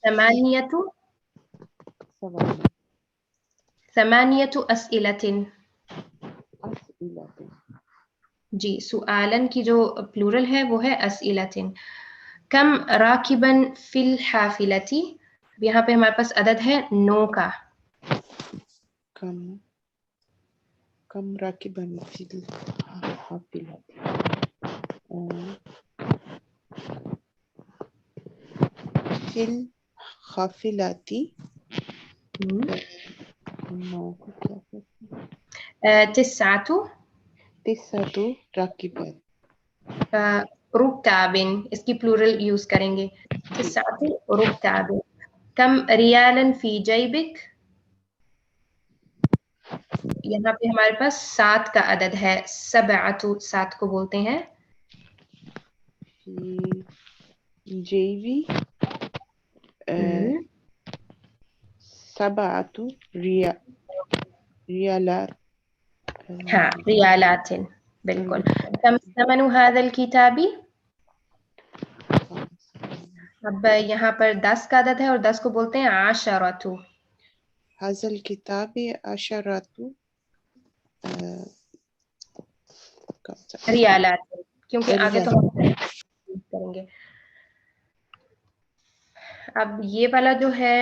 ثمانیۃ اسئلۃ. جی، سؤالن کی جو پلورل ہے وہ ہے اسئلۃ. کم راکبن فی الحافلۃ، یہاں پہ ہمارے پاس عدد ہے 9 کا. کم راکبن فی الحافلۃ، فی الحافلۃ. تسعۃ تسعۃ راکبات، رکاب، اس کی پلورل یوز کریں گے، تسعۃ رکاب. کم ریالا فی جیبک، یہاں پہ ہمارے پاس 7 کا عدد ہے، سبعۃ 7 کو بولتے ہیں. جیوی سبعۃ ریالات. ہاں ریالات، بالکل. کم ثمن هذا الكتاب، اب یہاں پر 10 کا عدد ہے اور 10 کو بولتے ہیں عشرۃ. هذا الكتاب عشرۃ ریالات، کیونکہ آگے تو ہم ریال. کریں گے. اب یہ والا جو ہے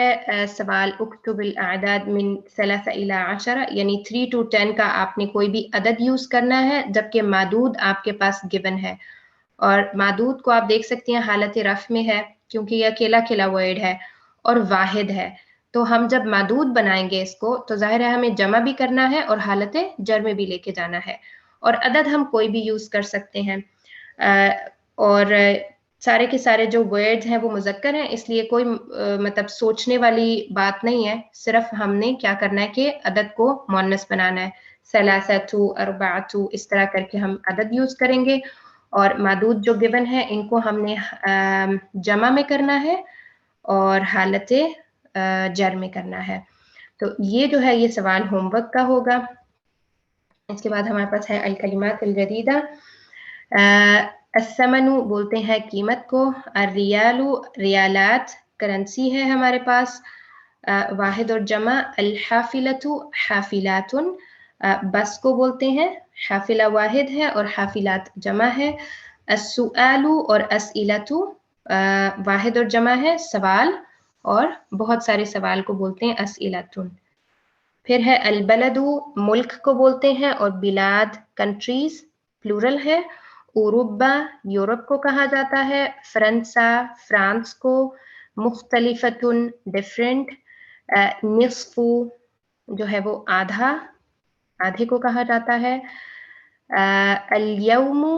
سوال اکتب الاعداد من 3 الى 10، یعنی 3 to 10 کا آپ نے کوئی بھی عدد یوز کرنا ہے، جبکہ معدود آپ کے پاس گیون ہے. اور معدود کو آپ دیکھ سکتی ہیں حالت رفع میں ہے، کیونکہ یہ اکیلا اکیلا ورڈ ہے اور واحد ہے. تو ہم جب معدود بنائیں گے اس کو تو ظاہر ہے ہمیں جمع بھی کرنا ہے اور حالت جر میں بھی لے کے جانا ہے. اور عدد ہم کوئی بھی یوز کر سکتے ہیں، اور سارے کے سارے جو ورڈز ہیں وہ مذکر ہیں، اس لیے کوئی مطلب سوچنے والی بات نہیں ہے. صرف ہم نے کیا کرنا ہے کہ عدد کو مؤنث بنانا ہے، ثلاثۃ اربعۃ، اس طرح کر کے ہم عدد یوز کریں گے. اور معدود جو گیون ہے ان کو ہم نے جمع میں کرنا ہے اور حالت جر میں کرنا ہے. تو یہ جو ہے یہ سوال ہوم ورک کا ہوگا. اس کے بعد ہمارے پاس ہے الکلمات الجدیدہ. الثمن بولتے ہیں قیمت کو، الریال ریالات کرنسی ہے ہمارے پاس، واحد اور جمع، الحافلۃ حافلات، بس کو بولتے ہیں، حافلہ واحد ہے اور حافلات جمع ہے. السؤال اور اسئلۃ واحد اور جمع ہے، سوال اور بہت سارے سوال کو بولتے ہیں اسئلۃ. پھر ہے البلد ملک کو بولتے ہیں اور بلاد کنٹریز پلورل ہے. اوروبا یورپ کو کہا جاتا ہے، فرنسا فرانس کو، مختلفۃ ڈفرینٹ، نصف جو ہے وہ آدھا، آدھے کو کہا جاتا ہے. अल-यौमु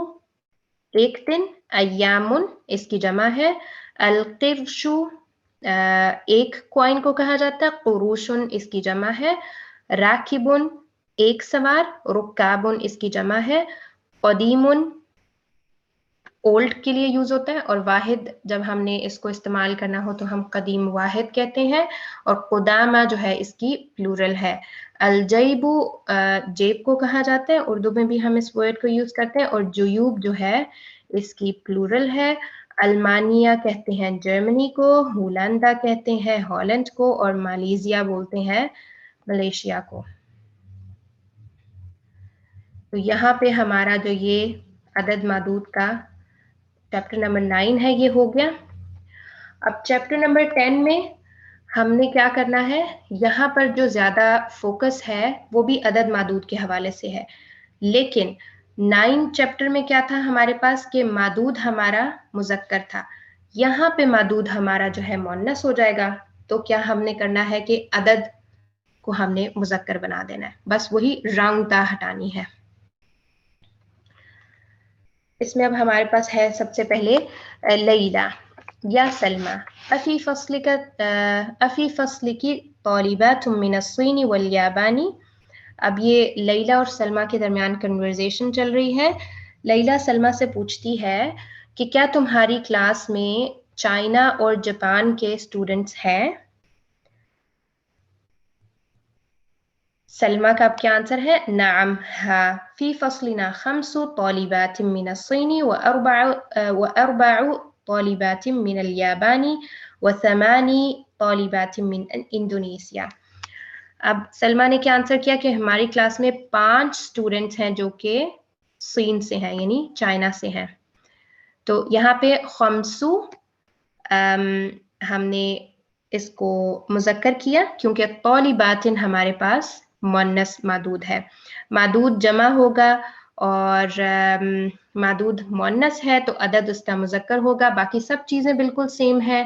एक दिन, अय्यामुन इसकी जमा है, अल-क़िर्शु एक कॉइन को कहा जाता है, क़ुरूशुन इसकी जमा है, राकिबुन एक सवार, रुक्काबुन इसकी जमा है, क़दीमुन ओल्ड के लिए यूज होता है, और वाहिद जब हमने इसको इस्तेमाल करना हो तो हम कदीम वाहिद कहते हैं, और कुदामा जो है इसकी प्लूरल है। अलजैबु जेब को कहा जाता है, उर्दू में भी हम इस वर्ड को यूज करते हैं, और जुयूब जो है इसकी प्लूरल है। अल्मानिया कहते हैं जर्मनी को, होलंदा कहते हैं हॉलैंड को, और मालेशिया बोलते हैं मलेशिया को। तो यहाँ पे हमारा जो ये अदद मादूद का चैप्टर नंबर 9 है ये हो गया। अब चैप्टर नंबर 10 में हमने क्या करना है, यहाँ पर जो ज्यादा फोकस है वो भी अदद मादूद के हवाले से है, लेकिन 9 चैप्टर में क्या था हमारे पास कि मादूद हमारा मुज़क्कर था, यहाँ पे मादूद हमारा जो है मुअन्नस हो जाएगा। तो क्या हमने करना है कि अदद को हमने मुज़क्कर बना देना है, बस वही राउंड ता हटानी है। इसमें अब हमारे पास है सबसे पहले लैला या सलमा, अफी फस्ल की तौलिबातुम मिनस्सीनी वल याबानी। अब ये लैला और सलमा के दरमियान कन्वर्सेशन चल रही है। लैला सलमा से पूछती है कि क्या तुम्हारी क्लास में चाइना और जापान के स्टूडेंट्स हैं। सलमा का अब क्या आंसर है, नाम हाँ, फी फस्लिना खम्सु तौलिबातिम मिन अस्सीनी व अर्बअ तौलिबातिम मिन अल-याबानी व थमानी तौलिबातिम मिन इंडोनेशिया। अब सलमा ने क्या आंसर किया कि हमारी क्लास में 5 स्टूडेंट्स हैं जो कि चीन से हैं, यानी चाइना से हैं। तो यहाँ पे खम्सु हमने इसको मुज़क्कर किया क्योंकि तौलिबातिन हमारे पास मुअन्नस मादूद है, मादूद जमा होगा और मादूद मुअन्नस है तो अदद उसका मुज़क्कर होगा। बाकी सब चीज़ें बिल्कुल सेम है।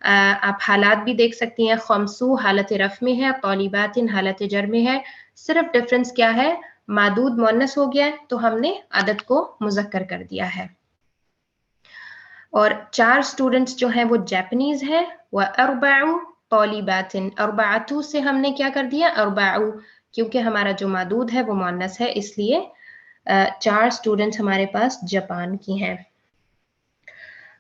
आप हालात भी देख सकती हैं, खम्सु हालत रफ़ में है, तौलिबातिन हालत जर में है, सिर्फ डिफरेंस क्या है, मादूद मुअन्नस हो गया है तो हमने अदद को मुज़क्कर कर दिया है। और 4 स्टूडेंट्स जो हैं वो जापानीज हैं, व अर्बअ तौलिबातिन, अर्बअतु से हमने क्या कर दिया अर्बअ, क्योंकि हमारा जो मादूद है वो मुअन्नस है, इसलिए 4 स्टूडेंट्स हमारे पास जापान की हैं।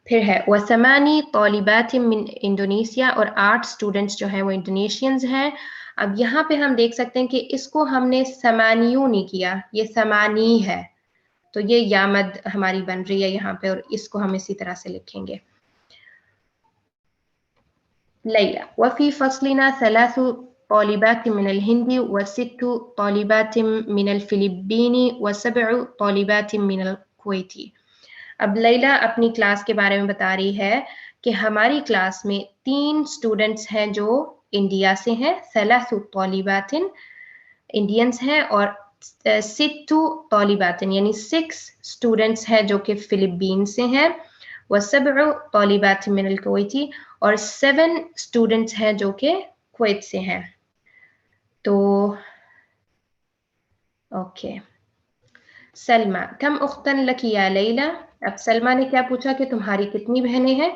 फिर है व समानी तौलिबातिन मिन इंडोनेशिया, और 8 स्टूडेंट्स जो हैं वो इंडोनेशियंस हैं। अब यहाँ पे हम देख सकते हैं कि इसको हमने समानियू नहीं किया, ये समानी है, तो ये यामद हमारी बन रही है यहाँ पे, और इसको हम इसी तरह से लिखेंगे। लैला वफ़ी फस्लिना सलासु तौलिबात मिनल हिंदी व सित्तु तौलिबात मिनल फिलिपीनी व सबअ तौलिबात मिनल कुवैती। अब लैला अपनी क्लास के बारे में बता रही है कि हमारी क्लास में 3 स्टूडेंट्स हैं जो इंडिया से हैं, सलासु तौलिबातिन इंडियंस हैं, और सित्तु तौलिबातिन यानी 6 स्टूडेंट्स हैं जो कि फिलिपीन से हैं, व सबअ तौलिबात मिनल कुवैती, और 7 स्टूडेंट्स हैं जो कि कुवैत से हैं। तो ओके, सलमा कम उख्तन लकी या लैला। अब सलमा ने क्या पूछा कि तुम्हारी कितनी बहनें हैं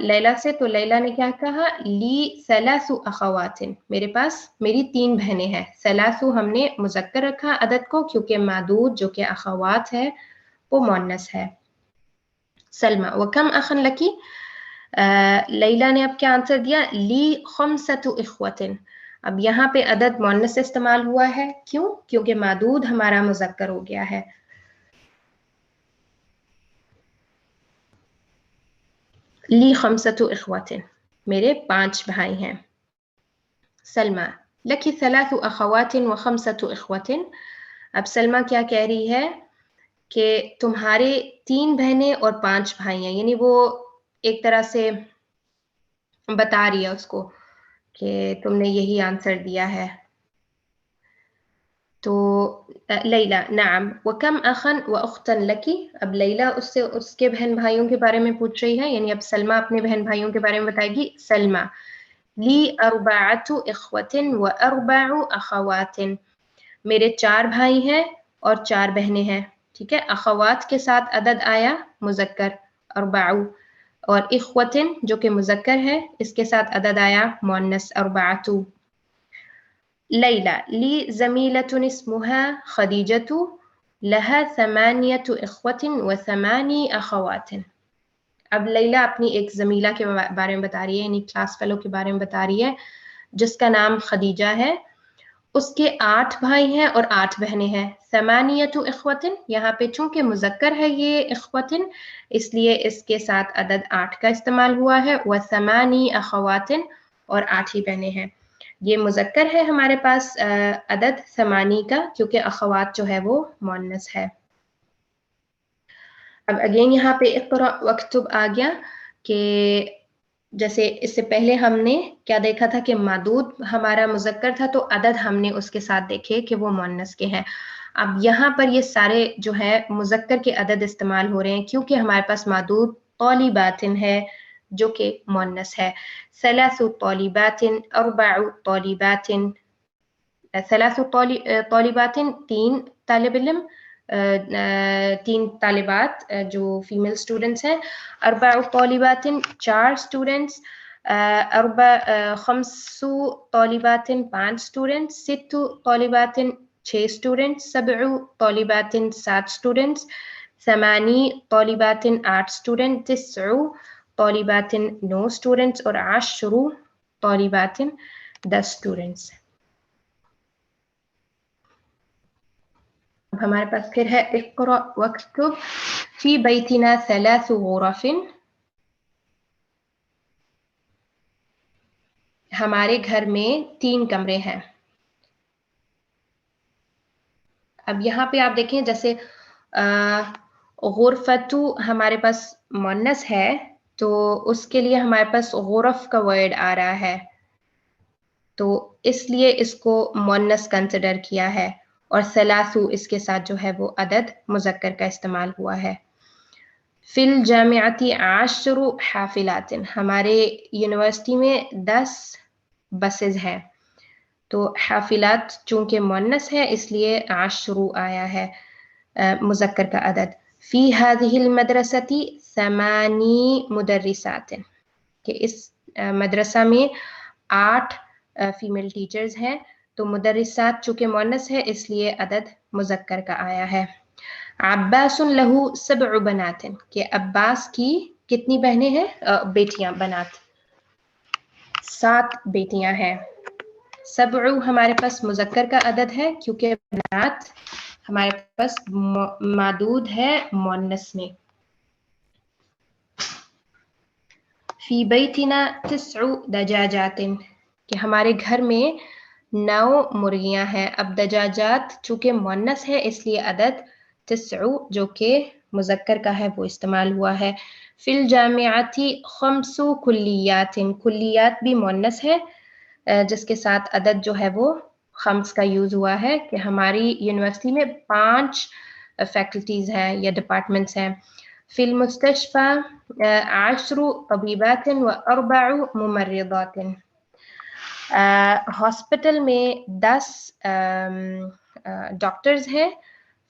लैला से, तो लैला ने क्या कहा, ली सलासु अखवातिन, मेरे पास मेरी 3 बहनें हैं। सलासु हमने मुज़क्कर रखा अदद को क्योंकि मादूद जो कि अखवात है वो मुअन्नस है। सलमा व कम अखन लकी, लैला ने अब क्या आंसर दिया, ली खम्सतु इख्वतिन। अब यहाँ पे अदद मुअन्नस इस्तेमाल हुआ है, क्यों, क्योंकि मादूद हमारा मुज़क्कर हो गया है। ली खम्सतु इख्वतिन, मेरे 5 भाई हैं। सलमा लकी सलासु अखवातिन व खम्सतु इख्वतिन। अब सलमा क्या कह रही है कि तुम्हारे 3 बहनें और 5 भाई हैं, यानी वो एक तरह से बता रही है उसको कि तुमने यही आंसर दिया है। तो लैला नाम व कम अखन व उख्तन लकी। अब लैला उससे उसके बहन भाइयों के बारे में पूछ रही है, यानी अब सलमा अपने बहन भाइयों के बारे में बताएगी। सलमा ली अर्बअतु इख्वतिन व अर्बअ अखवातिन, मेरे 4 भाई हैं اور 4 بہنیں ہیں. ٹھیک ہے. اخوات کے ساتھ عدد آیا مذکر اربعو, اور اخوتن جو کہ مذکر ہے اس کے ساتھ عدد آیا مؤنث اربعتو. لیلہ لی زمیلۃ اسمها خدیجۃ لها 8 اخوة و8 اخوات. اب لیلہ اپنی ایک زمیلہ کے بارے میں بتا رہی ہے, یعنی کلاس فیلو کے بارے میں بتا رہی ہے جس کا نام خدیجہ ہے. اس کے 8 بھائی ہیں اور 8 بہنیں ہیں. 8 اخوة, یہاں پہ چونکہ مذکر ہے یہ اخوة اس لیے اس کے ساتھ عدد 8 کا استعمال ہوا ہے. و8 اخوات, اور 8 ہی بہنیں ہیں. یہ مذکر ہے ہمارے پاس عدد 8 کا, کیونکہ اخوات جو ہے وہ مؤنث ہے. اب اگین یہاں پہ اقرأ واکتب آ گیا کہ جیسے اس سے پہلے ہم نے کیا دیکھا تھا کہ معدود ہمارا مذکر تھا تو عدد ہم نے اس کے ساتھ دیکھے کہ وہ مؤنث کے ہیں. اب یہاں پر یہ سارے جو ہے مذکر کے عدد استعمال ہو رہے ہیں کیونکہ ہمارے پاس معدود طالبات ہے جو کہ مؤنث ہے. 3 طالبات 4 طالبات. 3 طالبات 3 طالب علم, 3 طالبات جو فیمیل اسٹوڈنٹس ہیں. 4 طالبات 4 اسٹوڈنٹس. 5 طالبات 5 اسٹوڈنٹس. 6 طالبات 6 اسٹوڈنٹس. 7 طالبات 7 اسٹوڈنٹس. 8 طالبات 8 اسٹوڈنٹ. 9 طالبات 9 اسٹوڈنٹس, اور 10 طالبات 10 اسٹوڈنٹس. اب ہمارے پاس پھر ہے اقرأ واکتب فی بیتنا 3 غرف. ہمارے گھر میں 3 کمرے ہیں. اب یہاں پہ آپ دیکھیں جیسے غرفتو ہمارے پاس مؤنث ہے تو اس کے لیے ہمارے پاس غرف کا ورڈ آ رہا ہے, تو اس لیے اس کو مؤنث کنسیڈر کیا ہے. اور 3 اس کے ساتھ جو ہے وہ عدد مذکر کا استعمال ہوا ہے. فی الجامعۃ 10 حافلات, ہمارے یونیورسٹی میں 10 بسز ہیں. تو حافلات چونکہ مؤنث ہے اس لیے 10 آیا ہے مذکر کا عدد. فی هذه المدرسة 8 مدرسات, کہ اس مدرسہ میں 8 فیمیل ٹیچرز ہیں. تو مدرسات چونکہ مؤنث ہے اس لیے عدد مذکر کا آیا ہے. عباس له 7 بنات, کہ عباس کی کتنی بہنیں ہیں, بیٹیاں, بنات 7 بیٹیاں ہیں. 7 ہمارے پاس مذکر کا عدد ہے کیونکہ بنات ہمارے پاس معدود ہے مؤنث میں. فی بیتنا 9 دجاجات, کہ ہمارے گھر میں 9 مرغیاں ہیں. اب دجاجات چونکہ مؤنث ہے اس لیے عدد 9 جو کہ مذکر کا ہے وہ استعمال ہوا ہے. فی الجامعۃ 5 کلیات, کلیات بھی مؤنث ہے جس کے ساتھ عدد جو ہے وہ 5 کا یوز ہوا ہے کہ ہماری یونیورسٹی میں 5 فیکلٹیز ہیں یا ڈپارٹمنٹس ہیں. فی المستشفى 10 طبیبات و4 ممرضات, ہاسپٹل میں 10 ڈاکٹرز ہیں,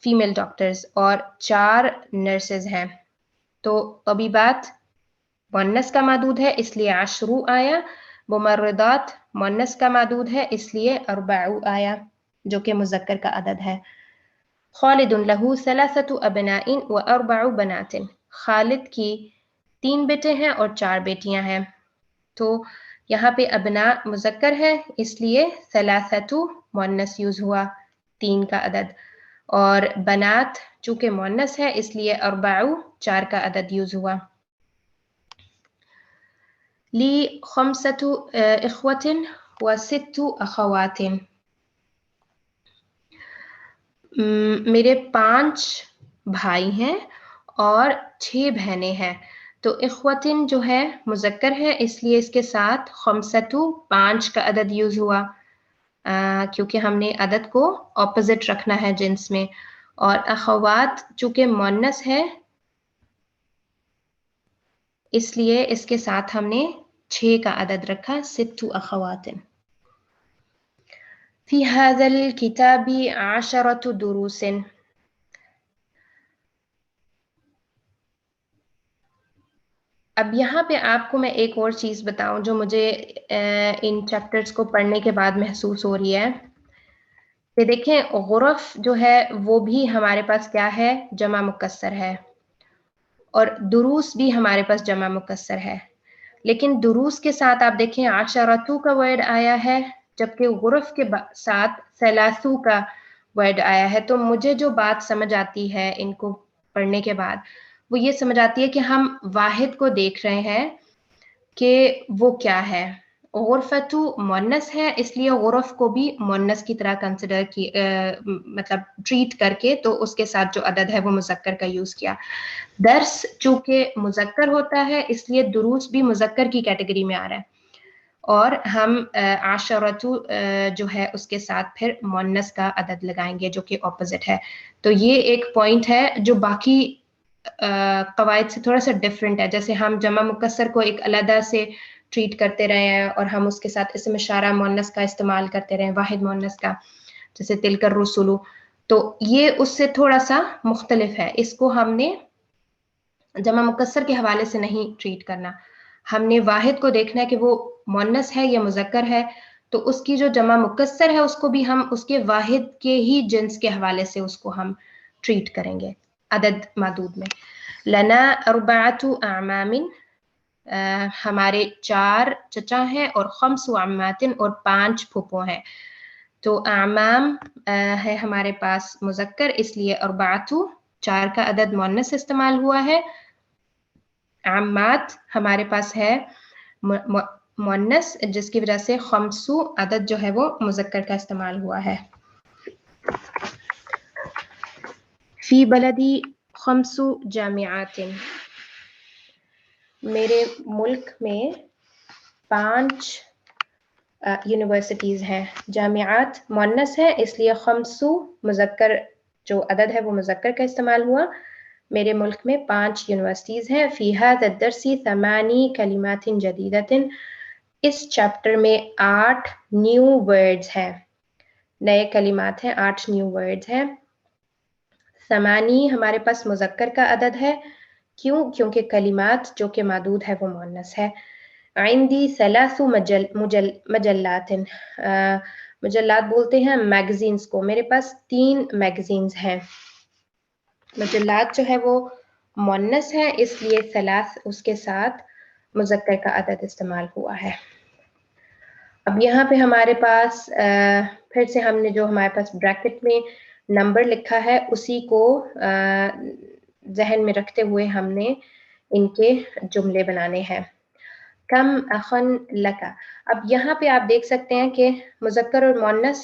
فیمیل ڈاکٹرز, اور 4 نرسز ہیں. تو طبیبات مؤنث کا معدود ہے اس لیے 10 آیا. ممرضات مؤنث کا معدود ہے اس لیے 4 آیا جو کہ مذکر کا عدد ہے. خالد له 3 ابناء و4 بنات, خالد کی 3 بیٹے ہیں اور 4 بیٹیاں ہیں. تو یہاں پہ ابناء مذکر ہے اس لیے 3 مؤنث یوز ہوا 3 کا عدد, اور بنات چونکہ مؤنث ہے اس لیے 4 کا عدد یوز ہوا. لی 5 اخوة و6 اخوات, میرے 5 بھائی ہیں اور 6 بہنیں ہیں. تو اخوتن جو ہے مذکر ہے اس لیے اس کے ساتھ 5 کا عدد یوز ہوا کیونکہ ہم نے عدد کو اپوزٹ رکھنا ہے جنس میں. اور اخوات چونکہ مؤنث ہے اس لیے اس کے ساتھ ہم نے 6 کا عدد رکھا, 6 اخوات. فی هذا الكتاب 10 دروس, اب یہاں پہ آپ کو میں ایک اور چیز بتاؤں جو مجھے ان چیپٹرز کو پڑھنے کے بعد محسوس ہو رہی ہے کہ دیکھیں غرف جو ہے وہ بھی ہمارے پاس کیا ہے، جمع مکسر ہے، اور دروس بھی ہمارے پاس جمع مکسر ہے، لیکن دروس کے ساتھ آپ دیکھیں عشرتو کا ورڈ آیا ہے، جبکہ غرف کے ساتھ ثلاثو کا ورڈ آیا ہے. تو مجھے جو بات سمجھ آتی ہے ان کو پڑھنے کے بعد وہ یہ سمجھ آتی ہے کہ ہم واحد کو دیکھ رہے ہیں کہ وہ کیا ہے. غرفتو مؤنث ہے، اس لیے غرف کو بھی مؤنث کی طرح کنسیڈر کی مطلب ٹریٹ کر کے تو اس کے ساتھ جو عدد ہے وہ مذکر کا یوز کیا. درس چونکہ مذکر ہوتا ہے اس لیے دروس بھی مذکر کی کیٹیگری میں آ رہا ہے، اور ہم عشرتو جو ہے اس کے ساتھ پھر مؤنث کا عدد لگائیں گے جو کہ اپوزٹ ہے. تو یہ ایک پوائنٹ ہے جو باقی قواعد سے تھوڑا سا ڈفرینٹ ہے. جیسے ہم جمع مکسر کو ایک علیحدہ سے ٹریٹ کرتے رہے ہیں اور ہم اس کے ساتھ اسم اشارہ مؤنث کا استعمال کرتے رہے ہیں، واحد مؤنث کا، جیسے تلک الرسل، تو یہ اس سے تھوڑا سا مختلف ہے. اس کو ہم نے جمع مکسر کے حوالے سے نہیں ٹریٹ کرنا، ہم نے واحد کو دیکھنا ہے کہ وہ مؤنث ہے یا مذکر ہے، تو اس کی جو جمع مکسر ہے اس کو بھی ہم اس کے واحد کے ہی جنس کے حوالے سے اس کو ہم ٹریٹ کریں گے عدد معدود میں. لنا اربعۃ اعمام، ہمارے 4 چچا ہیں، اور 5 عمات، اور 5 پھپھو ہیں. تو اعمام ہے ہمارے پاس مذکر، اس لیے اربعۃ 4 کا عدد مؤنث استعمال ہوا ہے. عمات ہمارے پاس ہے مؤنث، جس کی وجہ سے 5 عدد جو ہے وہ مذکر کا استعمال ہوا ہے. فی بلدی 5 جامعات، میرے ملک میں 5 یونیورسٹیز ہیں. جامعات مؤنث ہے اس لیے 5 مذکر جو عدد ہے وہ مذکر کا استعمال ہوا. میرے ملک میں 5 یونیورسٹیز ہیں. فی ھذا الدرس 8 کلمات جدیدۃ، اس چیپٹر میں 8 نیو ورڈز ہیں، نئے کلمات ہیں، 8 نیو ورڈز ہیں. 8 ہمارے پاس مذکر کا عدد ہے، کیوں؟ کیونکہ کلمات جو کہ معدود ہے وہ مؤنث ہے. عندی 3 مجلات، مجلات بولتے ہیں میگزینز کو، میرے پاس 3 میگزینز ہیں. مجلات جو ہے وہ مؤنث ہے اس لیے 3 اس کے ساتھ مذکر کا عدد استعمال ہوا ہے. اب یہاں پہ ہمارے پاس پھر سے ہم نے جو ہمارے پاس بریکٹ میں نمبر لکھا ہے اسی کو ذہن میں رکھتے ہوئے ہم نے ان کے جملے بنانے ہیں. کم اخن لکا، اب یہاں پہ آپ دیکھ سکتے ہیں کہ مذکر اور مؤنث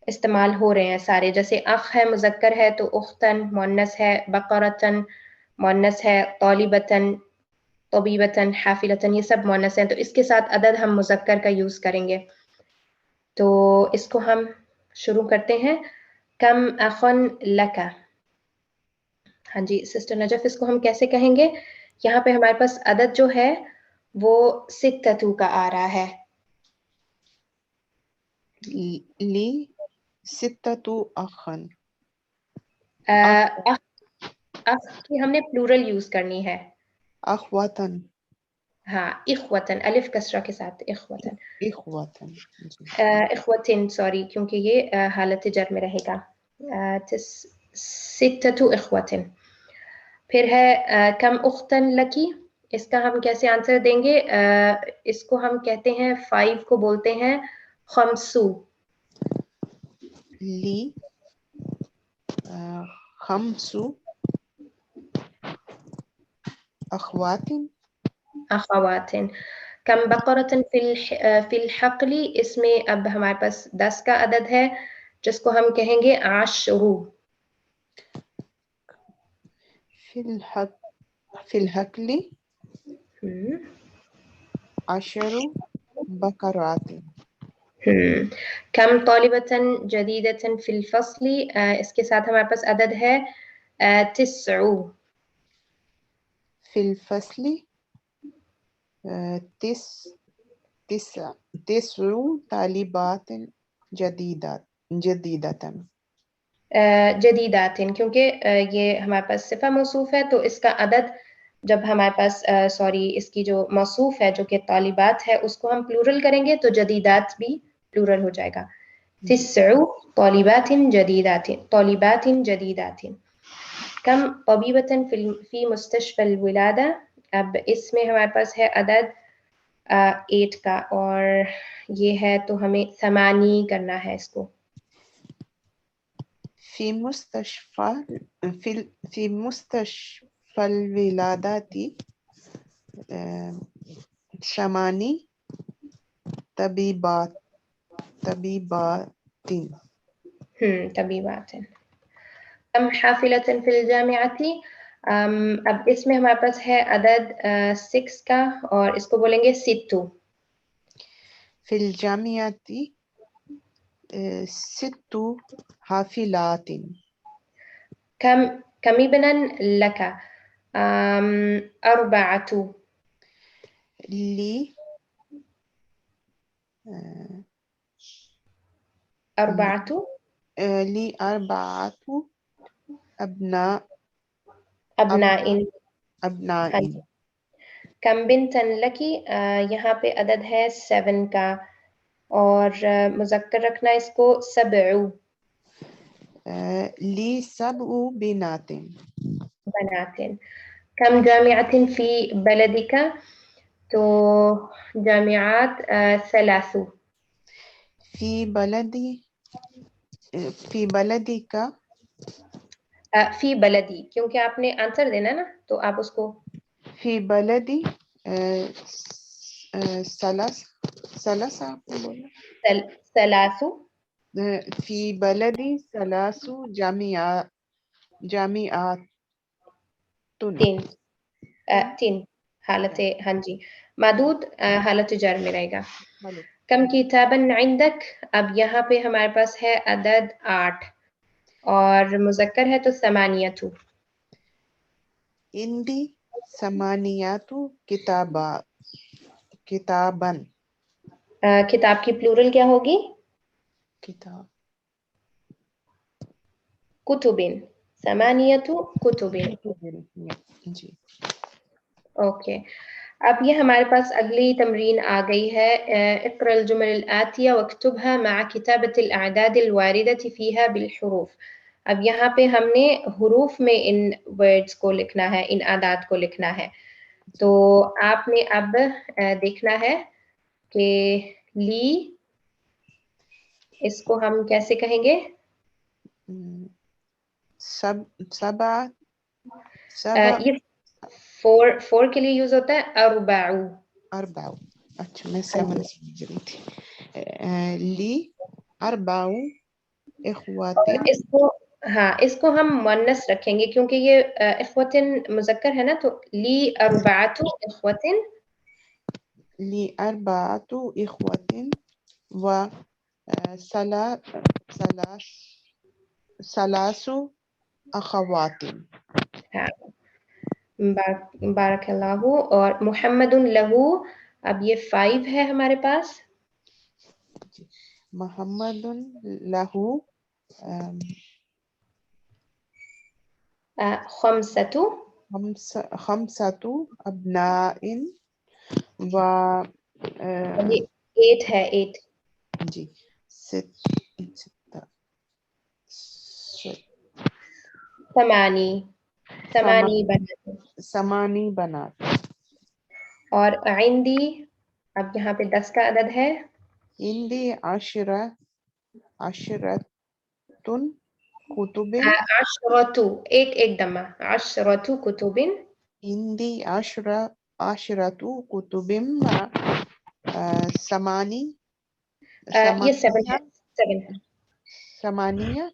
استعمال ہو رہے ہیں سارے. جیسے اخ ہے مذکر ہے تو اختن مؤنث ہے، بقرتن مؤنث ہے، طالبتن، طبیبتن، حافلتن، یہ سب مؤنث ہیں. تو اس کے ساتھ عدد ہم مذکر کا یوز کریں گے. تو اس کو ہم شروع کرتے ہیں. کم اخن لکا، ہاں جی سسٹر نجف، اس کو ہم کیسے کہیں گے؟ یہاں پہ ہمارے پاس عدد جو ہے وہ 6 کا آ رہا ہے. لی 6 اخن، اخ کی ہم نے پلورل یوز کرنی ہے. اخواتن، ہاں اخوتن، الف کسرہ کے ساتھ اخوتن. اخواتن، اخوتن سوری، کیونکہ یہ حالت جر میں رہے گا. 6 اخوتن. پھر ہے کم اختن لکی، اس کا ہم کیسے آنسر دیں گے؟ اس کو ہم کہتے ہیں 5 کو بولتے ہیں خمسو. لی 5 اخواتن، اخواتن. کم بقرتن فی الحقل، اس میں اب ہمارے پاس 10 کا عدد ہے جس کو ہم کہیں گے عشرو. فی الحقل 10 بقرات. کم طالبتن جدیدتن فی الفصل، اس کے ساتھ ہمارے پاس عدد ہے 9. فی الفصل 9 طالبات جدیدات. جدیدات، کیونکہ یہ ہمارے پاس صفہ موصوف ہے تو اس کا عدد جب ہمارے پاس سوری اس کی جو موصوف ہے جو کہ طالبات ہے اس کو ہم پلورل کریں گے تو جدیدات بھی پلورل ہو جائے گا. تسع طالبات جديدات طالبات جديدات. کم طبیبۃ فی مستشفى الولادہ. اب اس میں ہمارے پاس ہے عدد 8 کا اور یہ ہے تو ہمیں ثمانی کرنا ہے اس کو. فی مستشفى الولادات ثمانی طبیبات. طبیبات. کم حافلۃ فی الجامعۃ. اب اس میں ہمارے پاس ہے عدد 6 کا اور اس کو بولیں گے ستو. فی الجامعۃ ست حافلات. كم ابنا لك. أربعة. لی أربعة. لی اربعۃ ابناء. أبناء. ابناء. ہاں جی. کم بنتا لکی. یہاں پہ عدد ہے 7 کا اور مذکر رکھنا اس کو سبع. لی سبع بنات. بنات. کم جامعة فی بلدک. تو جامعات 3. فی بلدی کا. فی بلدی کیونکہ آپ نے آنسر دینا نا تو آپ اس کو فی بلدی ثلاث آپ نے بولا. 3. فی بلدی ثلاث جامعات. 3 حالت ہاں جی مادود حالت جر میں رہے گا. کم کتابا عندک. اب یہاں پہ ہمارے پاس ہے عدد 8 اور مذکر ہے تو 8. عندی ثمانیات کتابا. کتاب کی پلورل کیا ہوگی؟ کتاب. کتب. 8 کتب. جی. اوکے. اب یہ ہمارے پاس اگلی تمرین آ گئی ہے. اقرأ الجمل الآتیہ واکتبها مع کتابة الأعداد الواردة فيها بالحروف. اب یہاں پہ ہم نے حروف میں ان ورڈز کو لکھنا ہے، ان اعداد کو لکھنا ہے. تو آپ نے اب دیکھنا ہے کہ لی اس کو ہم کیسے کہیں گے؟ سبع. یہ 4 کے لیے یوز ہوتا ہے اربعو. اچھا میں 7 سمجھ رہی تھی. لی اربع اخوات. اس کو ہاں اس کو ہم مؤنث رکھیں گے کیونکہ یہ اخوتن مذکر ہے نا تو لی اربعۃ اخوتن. لی اربعۃ اخوات و ثلاث اخوات. بارک اللہ. اور محمد لہو. اب یہ 5 ہے ہمارے پاس. محمد لہو خمسۃ ابناء و یہ 8 ہے 8. جی ثمانی بنات. اور عندی اب یہاں پہ 10 کا عدد ہے. عندی عشرۃ کتب. عشرۃ ایک دمہ عشرۃ کتب. عندی عشرۃ کتب ثمانی. یہ 7 ہے 7. ثمانیہ.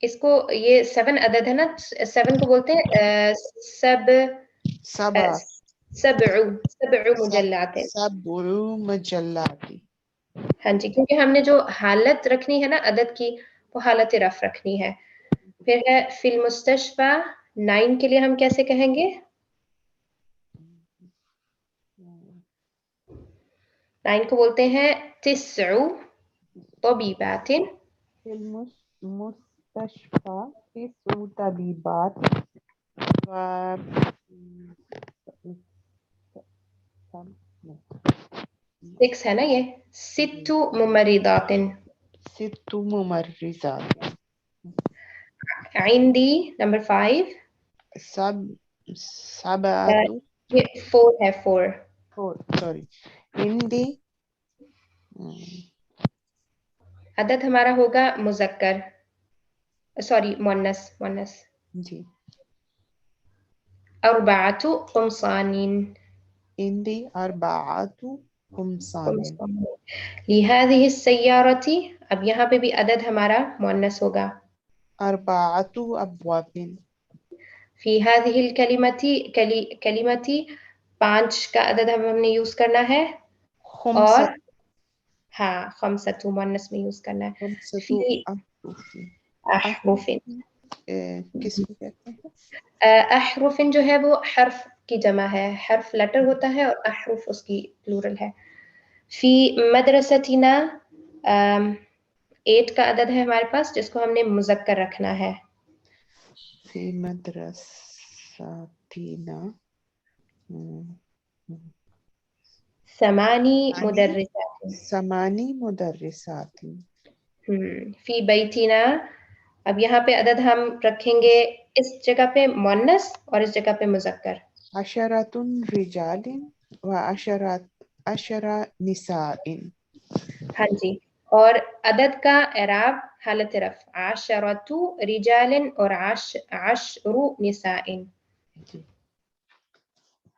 اس کو یہ 7 عدد ہے نا 7 کو بولتے ہیں سبع مجلات. سبع مجلات. ہاں جی کیونکہ ہم نے جو حالت رکھنی ہے نا عدد کی وہ حالت رفع رکھنی ہے. پھر ہے فی المستشفى 9 کے لیے ہم کیسے کہیں گے؟ 9 کو بولتے ہیں 9 طبیبات. فی المستشفى 9 طبیبات. 6 है ना ये, सित्तु मुमर्रिदातिन। सित्तु मुमर्रिज़ातिन। عندي नंबर 5, सबअतु ये 4 है, 4। सॉरी हिंदी अदद हमारा होगा मुज़क्कर, सॉरी मुअन्नस। जी अरबाअतु क़ुमसानिन, हिंदी अरबाअतु खुमसानिन। लिहाज़िहि सय्यारती, अब यहाँ पे भी अदद हमारा मुअन्नस होगा। अरबाअतु अब्वाबिन। फी हाज़िहिल कलिमती 5 का अदद हमने यूज करना है, और हाँ खमसतु मुअन्नस में यूज करना है। खुमसतु फी अहरुफिन। अहरुफिन, किसको कहते हैं? अहरुफिन जो है वो हर्फ की जमा है, हर्फ लेटर होता है और अहरुफ उसकी प्लूरल है। फी मदरसतिना 8 का अदद है हमारे पास, जिसको हमने मुज़क्कर रखना है। फी मदरसतिना समानी मुदर्रिसातिन, समानी मुदर्रिसातिन। फी बैतिना, अब यहाँ पे अदद हम रखेंगे इस जगह पे मुअन्नस और इस जगह पे मुज़क्कर। अशरतुन रिजालिन व अशरा निसाइन। हाँ जी, और अदद का एराब हालत रफ़, आशरतु रिजालिन और आशरु निसाइन।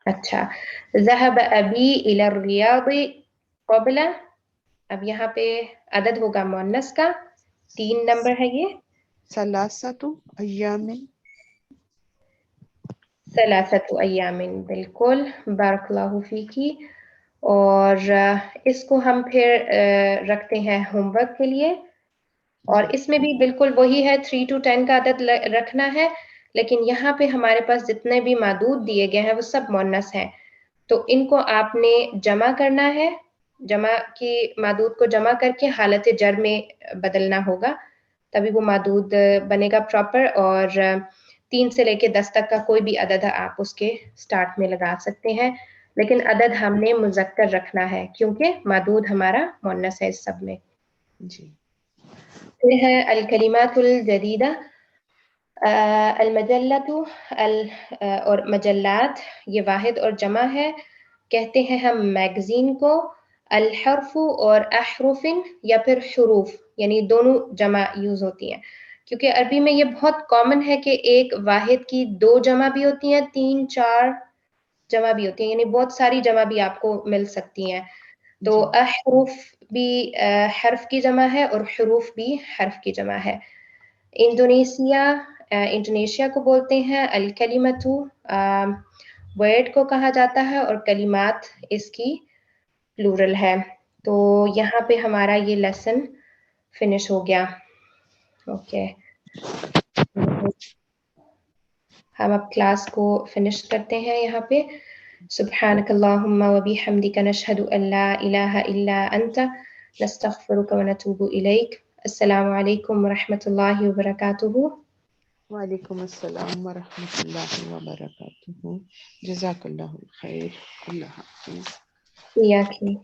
अच्छा, ज़हब अबी इला रियादी क़ब्ला, अब यहाँ पे अदद होगा मुअन्नस का, 3 नंबर है ये। सलासतु अय्यामिन। सलासतु अय्यामिन, बिल्कुल, बारकल्लाहु फीकी। और इसको हम फिर रखते हैं होमवर्क के लिए, और इसमें भी बिल्कुल वही है, 3 to 10 का अदद रखना है, लेकिन यहाँ पे हमारे पास जितने भी मादूद दिए गए हैं वो सब मुअन्नस हैं, तो इनको आपने जमा करना है, जमा की मादूद को जमा करके हालत जर में बदलना होगा, तभी वो मादूद बनेगा प्रॉपर। और 3 से लेके 10 तक का कोई भी अदद आप उसके स्टार्ट में लगा सकते हैं, लेकिन अदद हमने मुज़क्कर रखना है क्योंकि मादूद हमारा मुअन्नस है इस सब में। जी फिर है अल कलिमातुल जदीदा, अलमजल्लतु और मजल्लात, ये वाहिद और जमा है, कहते हैं हम मैगजीन को। अल-हर्फु और अहरुफिन या फिर हुरूफ, यानी दोनों जमा यूज होती हैं, क्योंकि अरबी में ये बहुत कॉमन है कि एक वाहिद की 2 जमा भी होती हैं, 3, 4 जमा भी होती हैं, यानी बहुत सारी जमा भी आपको मिल सकती हैं। तो अहरुफ भी हर्फ की जमा है और हुरूफ भी हर्फ की जमा है। इंडोनेशिया को बोलते हैं अल कलिमतु, वर्ड को कहा जाता है, और कलिमात इसकी प्लूरल है। तो यहाँ पे हमारा ये लेसन फिनिश हो गया। ओके, हम अब क्लास को फिनिश करते हैं यहाँ पे। सुब्हानकल्लाहुम्मा व बिहम्दिका नशहदु अल्ला इलाहा इल्ला अंता नस्तगफिरुका व नतूबु इलैक। अस्सलामु अलैकुम व रहमतुल्लाहि व बरकातुहू। वालेकुम अस्सलाम व रहमतुल्लाहि व बरकातुहू। जज़ाकल्लाहुल खैर। अल्लाह हाफ़िज़। इयाकी।